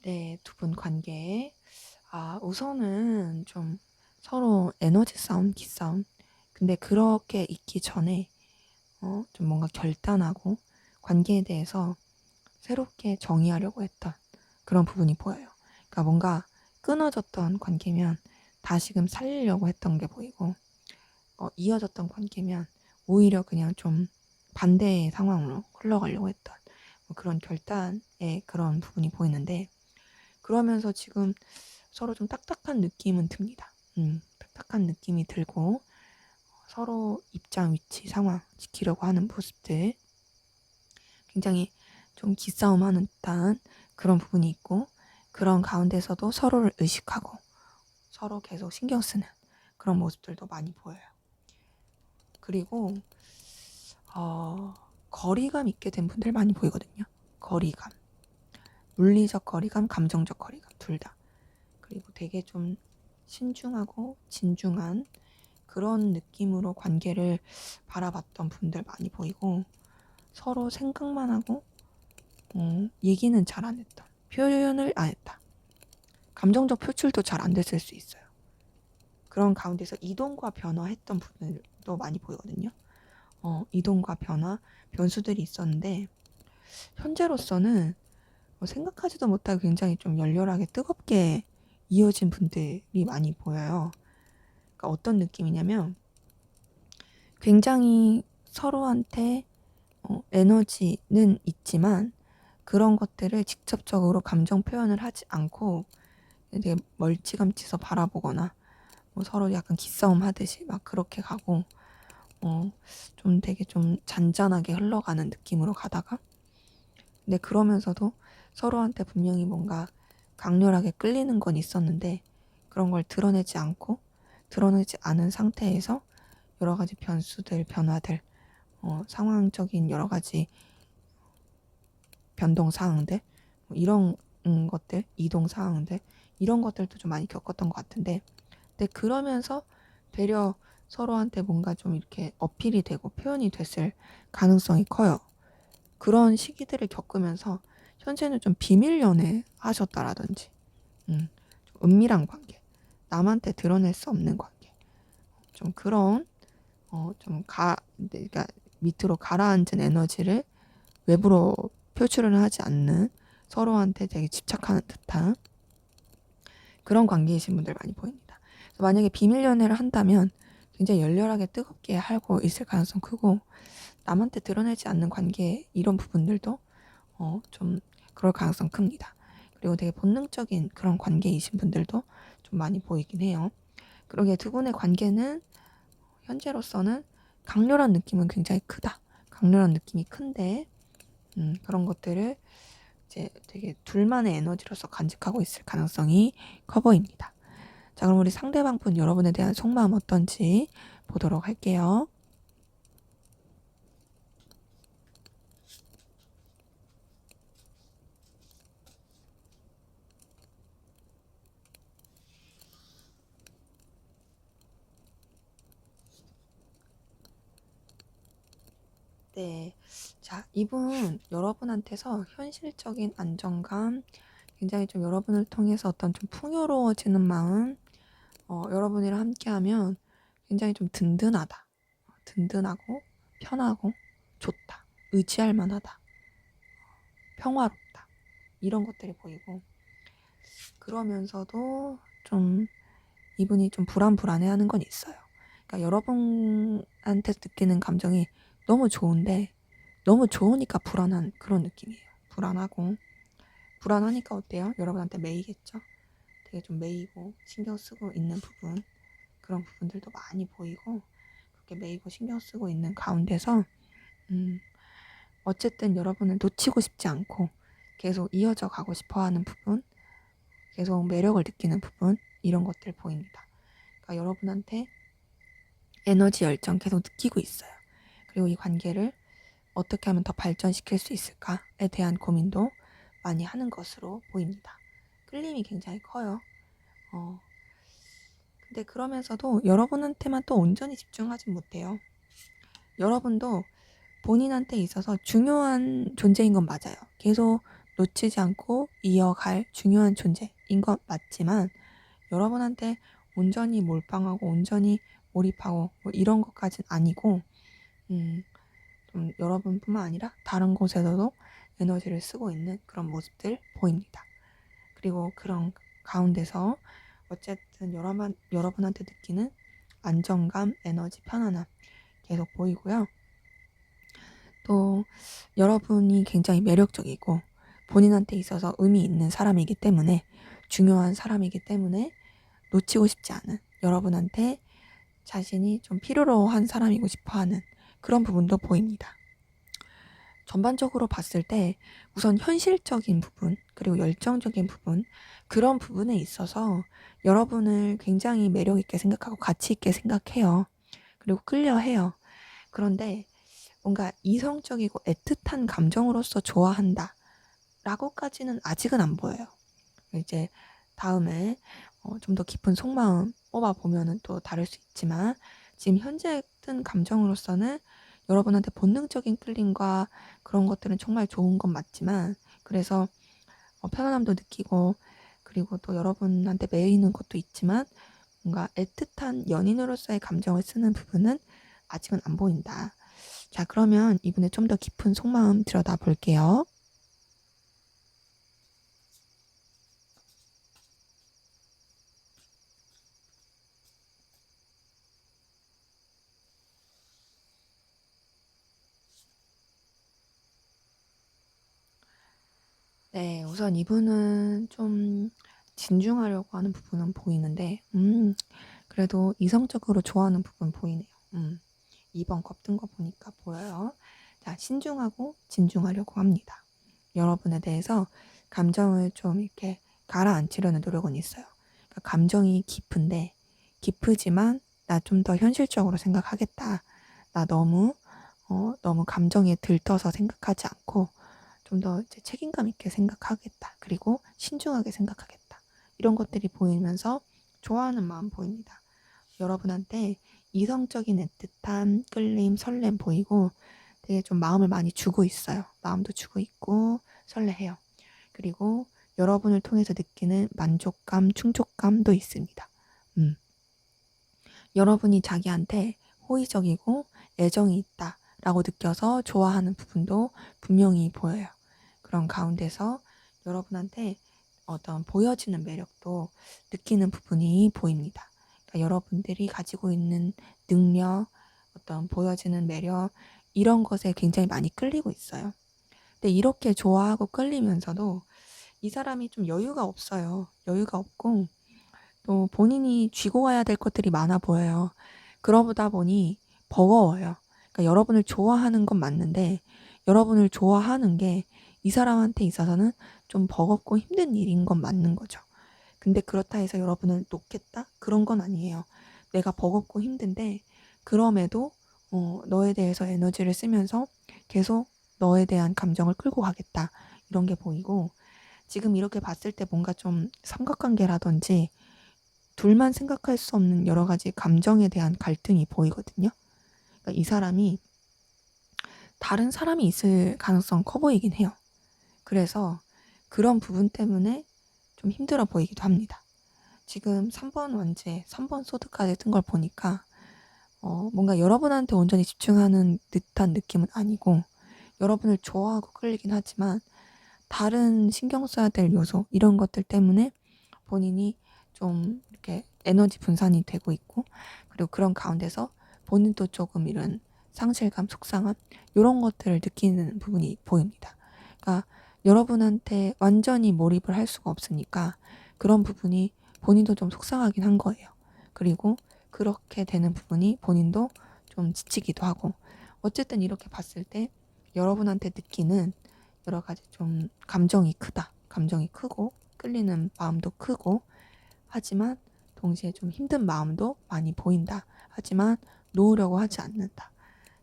네, 두 분 관계. 우선은 좀 서로 에너지 싸움, 기싸움. 근데 그렇게 있기 전에 좀 뭔가 결단하고 관계에 대해서 새롭게 정의하려고 했던 그런 부분이 보여요. 그러니까 뭔가 끊어졌던 관계면 다시금 살리려고 했던 게 보이고, 이어졌던 관계면 오히려 그냥 좀 반대의 상황으로 흘러가려고 했던 뭐 그런 결단의 그런 부분이 보이는데, 그러면서 지금 서로 좀 딱딱한 느낌은 듭니다. 딱딱한 느낌이 들고 서로 입장, 위치, 상황 지키려고 하는 모습들, 굉장히 좀 기싸움하는 듯한 그런 부분이 있고, 그런 가운데서도 서로를 의식하고 서로 계속 신경 쓰는 그런 모습들도 많이 보여요. 그리고 거리감 있게 된 분들 많이 보이거든요. 거리감, 물리적 거리감, 감정적 거리감 둘 다. 그리고 되게 좀 신중하고 진중한 그런 느낌으로 관계를 바라봤던 분들 많이 보이고, 서로 생각만 하고 얘기는 잘 안 했다. 표현을 안 했다. 감정적 표출도 잘 안 됐을 수 있어요. 그런 가운데서 이동과 변화했던 분들도 많이 보이거든요. 이동과 변화, 변수들이 있었는데 현재로서는 생각하지도 못하고 굉장히 좀 열렬하게 뜨겁게 이어진 분들이 많이 보여요. 그러니까 어떤 느낌이냐면 굉장히 서로한테 에너지는 있지만 그런 것들을 직접적으로 감정 표현을 하지 않고 되게 멀찌감치서 바라보거나 뭐 서로 약간 기싸움 하듯이 막 그렇게 가고 좀 되게 좀 잔잔하게 흘러가는 느낌으로 가다가, 근데 그러면서도 서로한테 분명히 뭔가 강렬하게 끌리는 건 있었는데 그런 걸 드러내지 않은 상태에서 여러 가지 변수들, 변화들, 상황적인 여러 가지 변동 사항들, 뭐 이런 것들, 이동 사항들, 이런 것들도 좀 많이 겪었던 것 같은데, 근데 그러면서 되려 서로한테 뭔가 좀 이렇게 어필이 되고 표현이 됐을 가능성이 커요. 그런 시기들을 겪으면서 현재는 좀 비밀 연애 하셨다라든지, 좀 은밀한 관계, 남한테 드러낼 수 없는 관계, 좀 그런 그러니까 밑으로 가라앉은 에너지를 외부로 표출을 하지 않는, 서로한테 되게 집착하는 듯한 그런 관계이신 분들 많이 보입니다. 만약에 비밀 연애를 한다면 굉장히 열렬하게 뜨겁게 하고 있을 가능성 크고, 남한테 드러내지 않는 관계 이런 부분들도 좀 그럴 가능성 큽니다. 그리고 되게 본능적인 그런 관계이신 분들도 좀 많이 보이긴 해요. 그러게 두 분의 관계는 현재로서는 강렬한 느낌은 굉장히 크다. 강렬한 느낌이 큰데 그런 것들을 이제 되게 둘만의 에너지로서 간직하고 있을 가능성이 커 보입니다. 자, 그럼 우리 상대방 분 여러분에 대한 속마음 어떤지 보도록 할게요. 네. 자, 이분 여러분한테서 현실적인 안정감, 굉장히 좀 여러분을 통해서 어떤 좀 풍요로워지는 마음, 여러분이랑 함께하면 굉장히 좀 든든하다. 든든하고 편하고 좋다. 의지할 만하다. 평화롭다. 이런 것들이 보이고, 그러면서도 좀 이분이 좀 불안해하는 건 있어요. 그러니까 여러분한테 느끼는 감정이 너무 좋은데 너무 좋으니까 불안한 그런 느낌이에요. 불안하니까 어때요? 여러분한테 매이겠죠? 되게 좀 매이고 신경 쓰고 있는 부분, 그런 부분들도 많이 보이고, 그렇게 매이고 신경 쓰고 있는 가운데서 어쨌든 여러분을 놓치고 싶지 않고 계속 이어져 가고 싶어 하는 부분, 계속 매력을 느끼는 부분, 이런 것들 보입니다. 그러니까 여러분한테 에너지 열정 계속 느끼고 있어요. 그리고 이 관계를 어떻게 하면 더 발전시킬 수 있을까에 대한 고민도 많이 하는 것으로 보입니다. 끌림이 굉장히 커요. 근데 그러면서도 여러분한테만 또 온전히 집중하진 못해요. 여러분도 본인한테 있어서 중요한 존재인 건 맞아요. 계속 놓치지 않고 이어갈 중요한 존재인 건 맞지만, 여러분한테 온전히 몰빵하고 온전히 몰입하고 뭐 이런 것까진 아니고, 좀 여러분뿐만 아니라 다른 곳에서도 에너지를 쓰고 있는 그런 모습들 보입니다. 그리고 그런 가운데서 어쨌든 여러분한테 느끼는 안정감, 에너지, 편안함 계속 보이고요. 또 여러분이 굉장히 매력적이고 본인한테 있어서 의미 있는 사람이기 때문에, 중요한 사람이기 때문에 놓치고 싶지 않은, 여러분한테 자신이 좀 필요로 한 사람이고 싶어 하는 그런 부분도 보입니다. 전반적으로 봤을 때 우선 현실적인 부분, 그리고 열정적인 부분, 그런 부분에 있어서 여러분을 굉장히 매력 있게 생각하고 가치 있게 생각해요. 그리고 끌려해요. 그런데 뭔가 이성적이고 애틋한 감정으로서 좋아한다 라고까지는 아직은 안 보여요. 이제 다음에 좀 더 깊은 속마음 뽑아보면은 또 다를 수 있지만, 지금 현재 뜬 감정으로서는 여러분한테 본능적인 끌림과 그런 것들은 정말 좋은 건 맞지만, 그래서 편안함도 느끼고 그리고 또 여러분한테 매이는 것도 있지만, 뭔가 애틋한 연인으로서의 감정을 쓰는 부분은 아직은 안 보인다. 자, 그러면 이분의 좀 더 깊은 속마음 들여다 볼게요. 네. 우선 이분은 좀 진중하려고 하는 부분은 보이는데 그래도 이성적으로 좋아하는 부분 보이네요. 2번 겁 든 거 보니까 보여요. 자, 신중하고 진중하려고 합니다. 여러분에 대해서 감정을 좀 이렇게 가라앉히려는 노력은 있어요. 그러니까 감정이 깊은데 깊으지만 '나 좀 더 현실적으로 생각하겠다. 나 너무 감정에 들떠서 생각하지 않고 좀 더 이제 책임감 있게 생각하겠다. 그리고 신중하게 생각하겠다.' 이런 것들이 보이면서 좋아하는 마음 보입니다. 여러분한테 이성적인 애틋함, 끌림, 설렘 보이고 되게 좀 마음을 많이 주고 있어요. 마음도 주고 있고 설레해요. 그리고 여러분을 통해서 느끼는 만족감, 충족감도 있습니다. 음. 여러분이 자기한테 호의적이고 애정이 있다라고 느껴서 좋아하는 부분도 분명히 보여요. 그런 가운데서 여러분한테 어떤 보여지는 매력도 느끼는 부분이 보입니다. 그러니까 여러분들이 가지고 있는 능력, 어떤 보여지는 매력, 이런 것에 굉장히 많이 끌리고 있어요. 근데 이렇게 좋아하고 끌리면서도 이 사람이 좀 여유가 없어요. 여유가 없고 또 본인이 쥐고 가야 될 것들이 많아 보여요. 그러다 보니 버거워요. 그러니까 여러분을 좋아하는 건 맞는데 여러분을 좋아하는 게 이 사람한테 있어서는 좀 버겁고 힘든 일인 건 맞는 거죠. 근데 그렇다 해서 여러분을 놓겠다? 그런 건 아니에요. 내가 버겁고 힘든데 그럼에도 너에 대해서 에너지를 쓰면서 계속 너에 대한 감정을 끌고 가겠다. 이런 게 보이고 지금 이렇게 봤을 때 뭔가 좀 삼각관계라든지 둘만 생각할 수 없는 여러 가지 감정에 대한 갈등이 보이거든요. 그러니까 이 사람이 다른 사람이 있을 가능성 커 보이긴 해요. 그래서 그런 부분 때문에 좀 힘들어 보이기도 합니다. 지금 3번 원제, 3번 소드까지 뜬 걸 보니까 뭔가 여러분한테 온전히 집중하는 듯한 느낌은 아니고 여러분을 좋아하고 끌리긴 하지만 다른 신경 써야 될 요소 이런 것들 때문에 본인이 좀 이렇게 에너지 분산이 되고 있고 그리고 그런 가운데서 본인도 조금 이런 상실감, 속상함 요런 것들을 느끼는 부분이 보입니다. 그러니까 여러분한테 완전히 몰입을 할 수가 없으니까 그런 부분이 본인도 좀 속상하긴 한 거예요. 그리고 그렇게 되는 부분이 본인도 좀 지치기도 하고 어쨌든 이렇게 봤을 때 여러분한테 느끼는 여러 가지 좀 감정이 크다. 감정이 크고 끌리는 마음도 크고 하지만 동시에 좀 힘든 마음도 많이 보인다. 하지만 놓으려고 하지 않는다.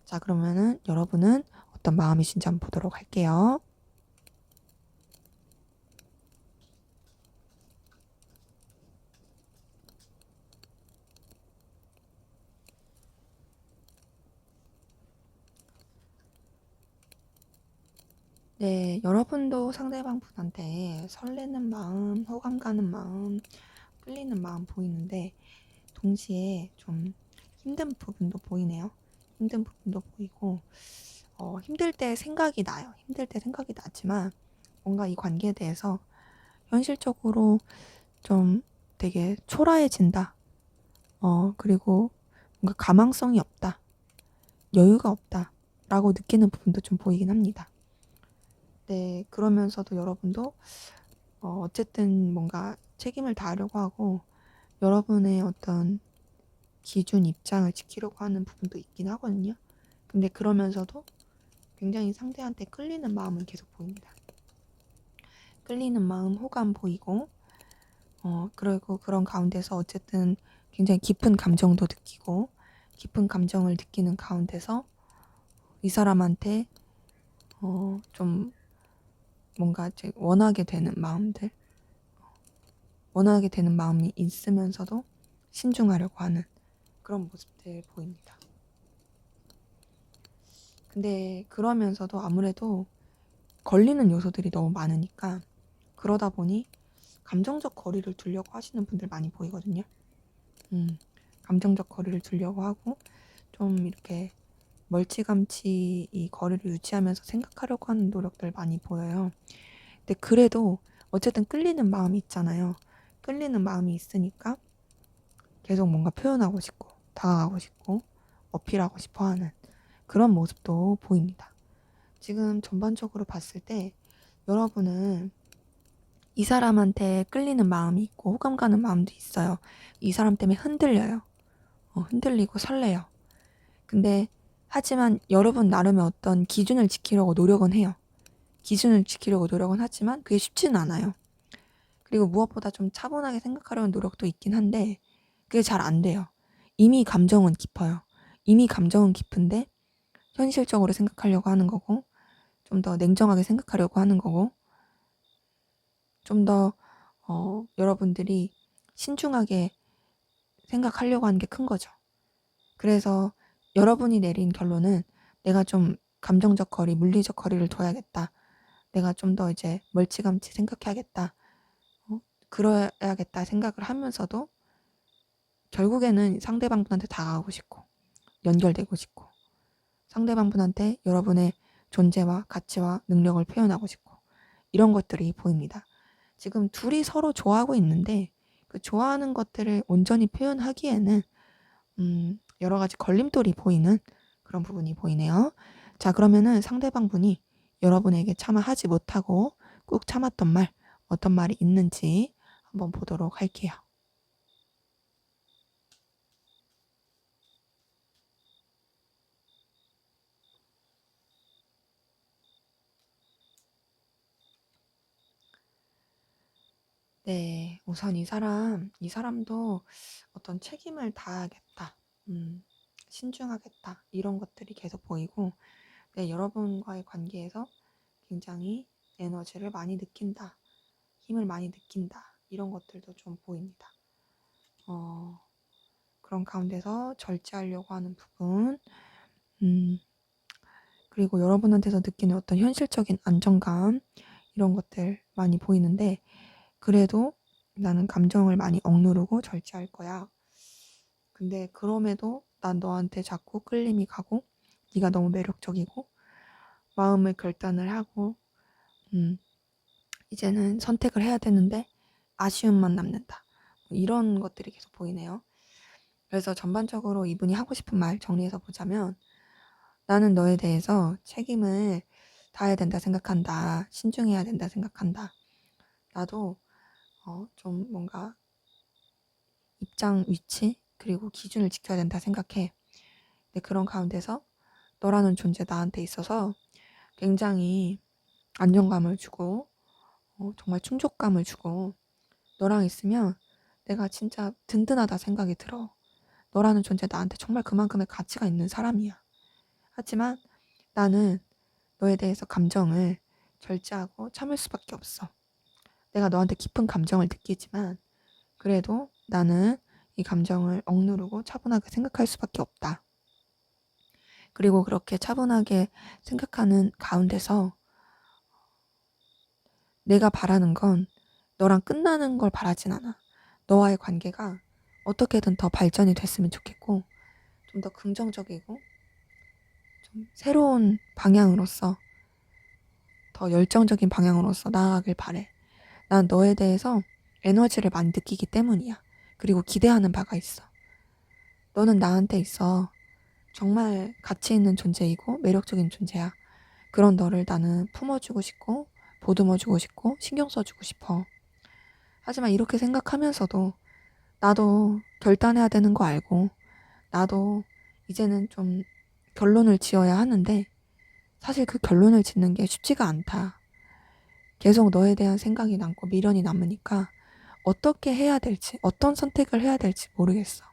자, 그러면은 여러분은 어떤 마음이신지 한번 보도록 할게요. 네, 여러분도 상대방 분한테 설레는 마음, 호감 가는 마음, 끌리는 마음 보이는데 동시에 좀 힘든 부분도 보이네요. 힘든 부분도 보이고 힘들 때 생각이 나요. 힘들 때 생각이 나지만 뭔가 이 관계에 대해서 현실적으로 좀 되게 초라해진다. 그리고 뭔가 가망성이 없다. 여유가 없다. 라고 느끼는 부분도 좀 보이긴 합니다. 네, 그러면서도 여러분도 어쨌든 뭔가 책임을 다하려고 하고 여러분의 어떤 기준 입장을 지키려고 하는 부분도 있긴 하거든요. 근데 그러면서도 굉장히 상대한테 끌리는 마음은 계속 보입니다. 끌리는 마음, 호감 보이고 그리고 그런 가운데서 어쨌든 굉장히 깊은 감정도 느끼고 깊은 감정을 느끼는 가운데서 이 사람한테 좀 뭔가 이제 원하게 되는 마음이 있으면서도 신중하려고 하는 그런 모습들 보입니다. 근데 그러면서도 아무래도 걸리는 요소들이 너무 많으니까 그러다 보니 감정적 거리를 두려고 하시는 분들 많이 보이거든요. 음, 감정적 거리를 두려고 하고 좀 이렇게 멀찌감치 이 거리를 유지하면서 생각하려고 하는 노력들 많이 보여요. 근데 그래도 어쨌든 끌리는 마음이 있잖아요. 끌리는 마음이 있으니까 계속 뭔가 표현하고 싶고 다가가고 싶고 어필하고 싶어 하는 그런 모습도 보입니다. 지금 전반적으로 봤을 때 여러분은 이 사람한테 끌리는 마음이 있고 호감 가는 마음도 있어요. 이 사람 때문에 흔들려요. 흔들리고 설레요. 근데 하지만 여러분 나름의 어떤 기준을 지키려고 노력은 해요. 기준을 지키려고 노력은 하지만 그게 쉽지는 않아요. 그리고 무엇보다 좀 차분하게 생각하려는 노력도 있긴 한데 그게 잘 안 돼요. 이미 감정은 깊어요. 이미 감정은 깊은데 현실적으로 생각하려고 하는 거고 좀 더 냉정하게 생각하려고 하는 거고 좀 더 여러분들이 신중하게 생각하려고 하는 게 큰 거죠. 그래서 여러분이 내린 결론은 내가 좀 감정적 거리, 물리적 거리를 둬야겠다. 내가 좀 더 이제 멀찌감치 생각해야겠다. 그래야겠다 생각을 하면서도 결국에는 상대방분한테 다가가고 싶고 연결되고 싶고 상대방분한테 여러분의 존재와 가치와 능력을 표현하고 싶고 이런 것들이 보입니다. 지금 둘이 서로 좋아하고 있는데 그 좋아하는 것들을 온전히 표현하기에는 여러 가지 걸림돌이 보이는 그런 부분이 보이네요. 자, 그러면은 상대방 분이 여러분에게 차마 하지 못하고 꾹 참았던 말, 어떤 말이 있는지 한번 보도록 할게요. 네, 우선 이 사람도 어떤 책임을 다하겠다, 신중하겠다, 이런 것들이 계속 보이고, 네, 여러분과의 관계에서 굉장히 에너지를 많이 느낀다, 힘을 많이 느낀다, 이런 것들도 좀 보입니다. 그런 가운데서 절제하려고 하는 부분, 음, 그리고 여러분한테서 느끼는 어떤 현실적인 안정감, 이런 것들 많이 보이는데, 그래도 나는 감정을 많이 억누르고 절제할 거야. 근데 그럼에도 난 너한테 자꾸 끌림이 가고 네가 너무 매력적이고 마음을 결단을 하고 이제는 선택을 해야 되는데 아쉬움만 남는다. 이런 것들이 계속 보이네요. 그래서 전반적으로 이분이 하고 싶은 말 정리해서 보자면 나는 너에 대해서 책임을 다해야 된다 생각한다. 신중해야 된다 생각한다. 나도 좀 뭔가 입장, 위치, 그리고 기준을 지켜야 된다 생각해. 근데 그런 가운데서 너라는 존재 나한테 있어서 굉장히 안정감을 주고 정말 충족감을 주고 너랑 있으면 내가 진짜 든든하다 생각이 들어. 너라는 존재 나한테 정말 그만큼의 가치가 있는 사람이야. 하지만 나는 너에 대해서 감정을 절제하고 참을 수밖에 없어. 내가 너한테 깊은 감정을 느끼지만 그래도 나는 이 감정을 억누르고 차분하게 생각할 수밖에 없다. 그리고 그렇게 차분하게 생각하는 가운데서 내가 바라는 건 너랑 끝나는 걸 바라진 않아. 너와의 관계가 어떻게든 더 발전이 됐으면 좋겠고 좀 더 긍정적이고 좀 새로운 방향으로서 더 열정적인 방향으로서 나아가길 바래. 난 너에 대해서 에너지를 많이 느끼기 때문이야. 그리고 기대하는 바가 있어. 너는 나한테 있어 정말 가치 있는 존재이고 매력적인 존재야. 그런 너를 나는 품어주고 싶고 보듬어주고 싶고 신경 써주고 싶어. 하지만 이렇게 생각하면서도 나도 결단해야 되는 거 알고 나도 이제는 좀 결론을 지어야 하는데 사실 그 결론을 짓는 게 쉽지가 않다. 계속 너에 대한 생각이 남고 미련이 남으니까 어떻게 해야 될지, 어떤 선택을 해야 될지 모르겠어.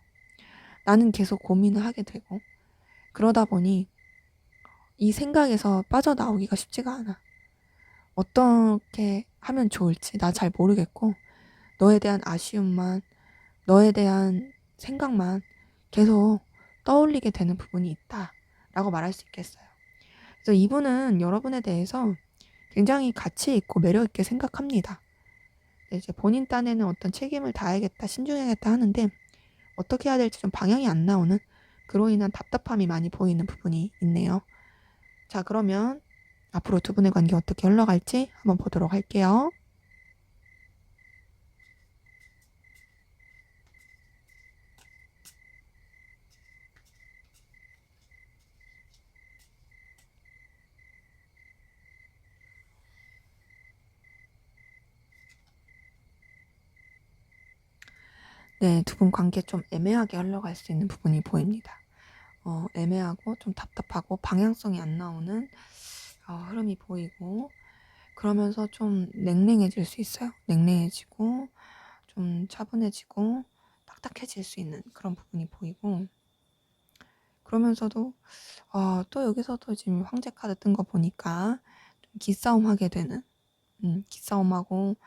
나는 계속 고민을 하게 되고 그러다 보니 이 생각에서 빠져나오기가 쉽지가 않아. 어떻게 하면 좋을지 나 잘 모르겠고 너에 대한 아쉬움만, 너에 대한 생각만 계속 떠올리게 되는 부분이 있다라고 말할 수 있겠어요. 그래서 이분은 여러분에 대해서 굉장히 가치 있고 매력 있게 생각합니다. 이제 본인 딴에는 어떤 책임을 다해야겠다, 신중해야겠다 하는데 어떻게 해야 될지 좀 방향이 안 나오는 그로 인한 답답함이 많이 보이는 부분이 있네요. 자, 그러면 앞으로 두 분의 관계 어떻게 흘러갈지 한번 보도록 할게요. 네, 두 분 관계 좀 애매하게 흘러갈 수 있는 부분이 보입니다. 애매하고 좀 답답하고 방향성이 안 나오는 흐름이 보이고, 그러면서 좀 냉랭해질 수 있어요. 냉랭해지고 좀 차분해지고 딱딱해질 수 있는 그런 부분이 보이고, 그러면서도 또 여기서도 지금 황제 카드 뜬 거 보니까 좀 기싸움 하게 되는, 기싸움하고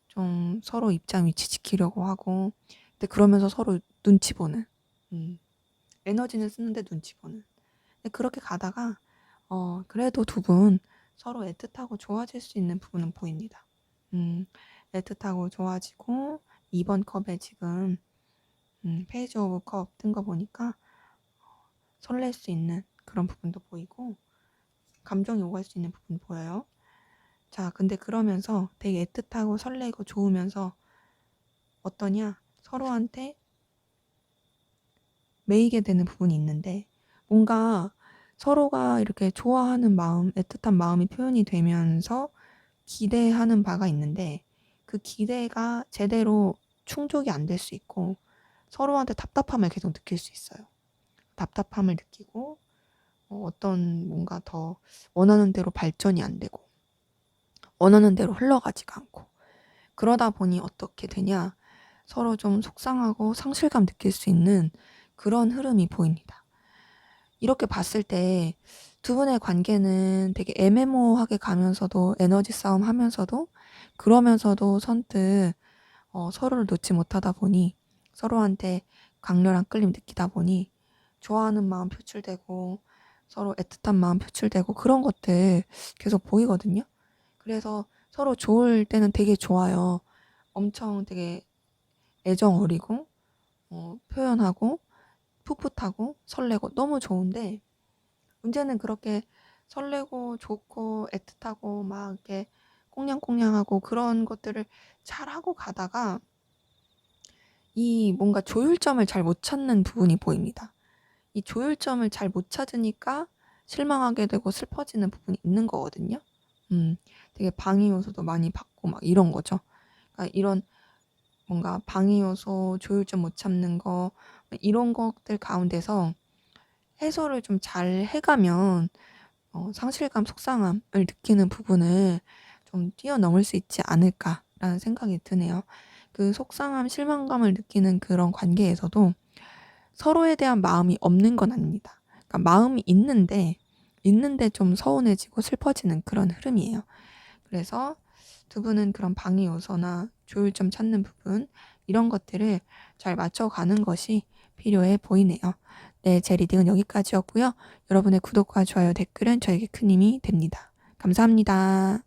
좀 서로 입장 위치 지키려고 하고, 근데 그러면서 서로 눈치 보는, 에너지는 쓰는데 눈치 보는. 근데 그렇게 가다가 그래도 두 분 서로 애틋하고 좋아질 수 있는 부분은 보입니다. 애틋하고 좋아지고, 2번 컵에 지금 페이지 오브 컵 뜬 거 보니까 설렐 수 있는 그런 부분도 보이고, 감정이 오갈 수 있는 부분 보여요. 자, 근데 그러면서 되게 애틋하고 설레고 좋으면서 어떠냐? 서로한테 매이게 되는 부분이 있는데, 뭔가 서로가 이렇게 좋아하는 마음, 애틋한 마음이 표현이 되면서 기대하는 바가 있는데, 그 기대가 제대로 충족이 안 될 수 있고, 서로한테 답답함을 계속 느낄 수 있어요. 답답함을 느끼고, 어떤 뭔가 더 원하는 대로 발전이 안 되고, 원하는 대로 흘러가지가 않고, 그러다 보니 어떻게 되냐? 서로 좀 속상하고 상실감 느낄 수 있는 그런 흐름이 보입니다. 이렇게 봤을 때 두 분의 관계는 되게 애매모호하게 가면서도 에너지 싸움 하면서도, 그러면서도 선뜻 서로를 놓지 못하다 보니, 서로한테 강렬한 끌림 느끼다 보니 좋아하는 마음 표출되고 서로 애틋한 마음 표출되고 그런 것들 계속 보이거든요. 그래서 서로 좋을 때는 되게 좋아요. 엄청 되게 애정 어리고 표현하고 풋풋하고 설레고 너무 좋은데, 문제는 그렇게 설레고 좋고 애틋하고 막 이렇게 꽁냥꽁냥하고 그런 것들을 잘하고 가다가 이 뭔가 조율점을 잘 못 찾는 부분이 보입니다. 이 조율점을 잘 못 찾으니까 실망하게 되고 슬퍼지는 부분이 있는 거거든요. 되게 방해 요소도 많이 받고 막 이런 거죠. 그러니까 이런 뭔가 방해 요소, 조율점 못 찾는 거, 이런 것들 가운데서 해소를 좀 잘 해가면 상실감, 속상함을 느끼는 부분을 좀 뛰어넘을 수 있지 않을까라는 생각이 드네요. 그 속상함, 실망감을 느끼는 그런 관계에서도 서로에 대한 마음이 없는 건 아닙니다. 그러니까 마음이 있는데 좀 서운해지고 슬퍼지는 그런 흐름이에요. 그래서 두 분은 그런 방해 요소나 조율점 찾는 부분, 이런 것들을 잘 맞춰가는 것이 필요해 보이네요. 네, 제 리딩은 여기까지였고요. 여러분의 구독과 좋아요, 댓글은 저에게 큰 힘이 됩니다. 감사합니다.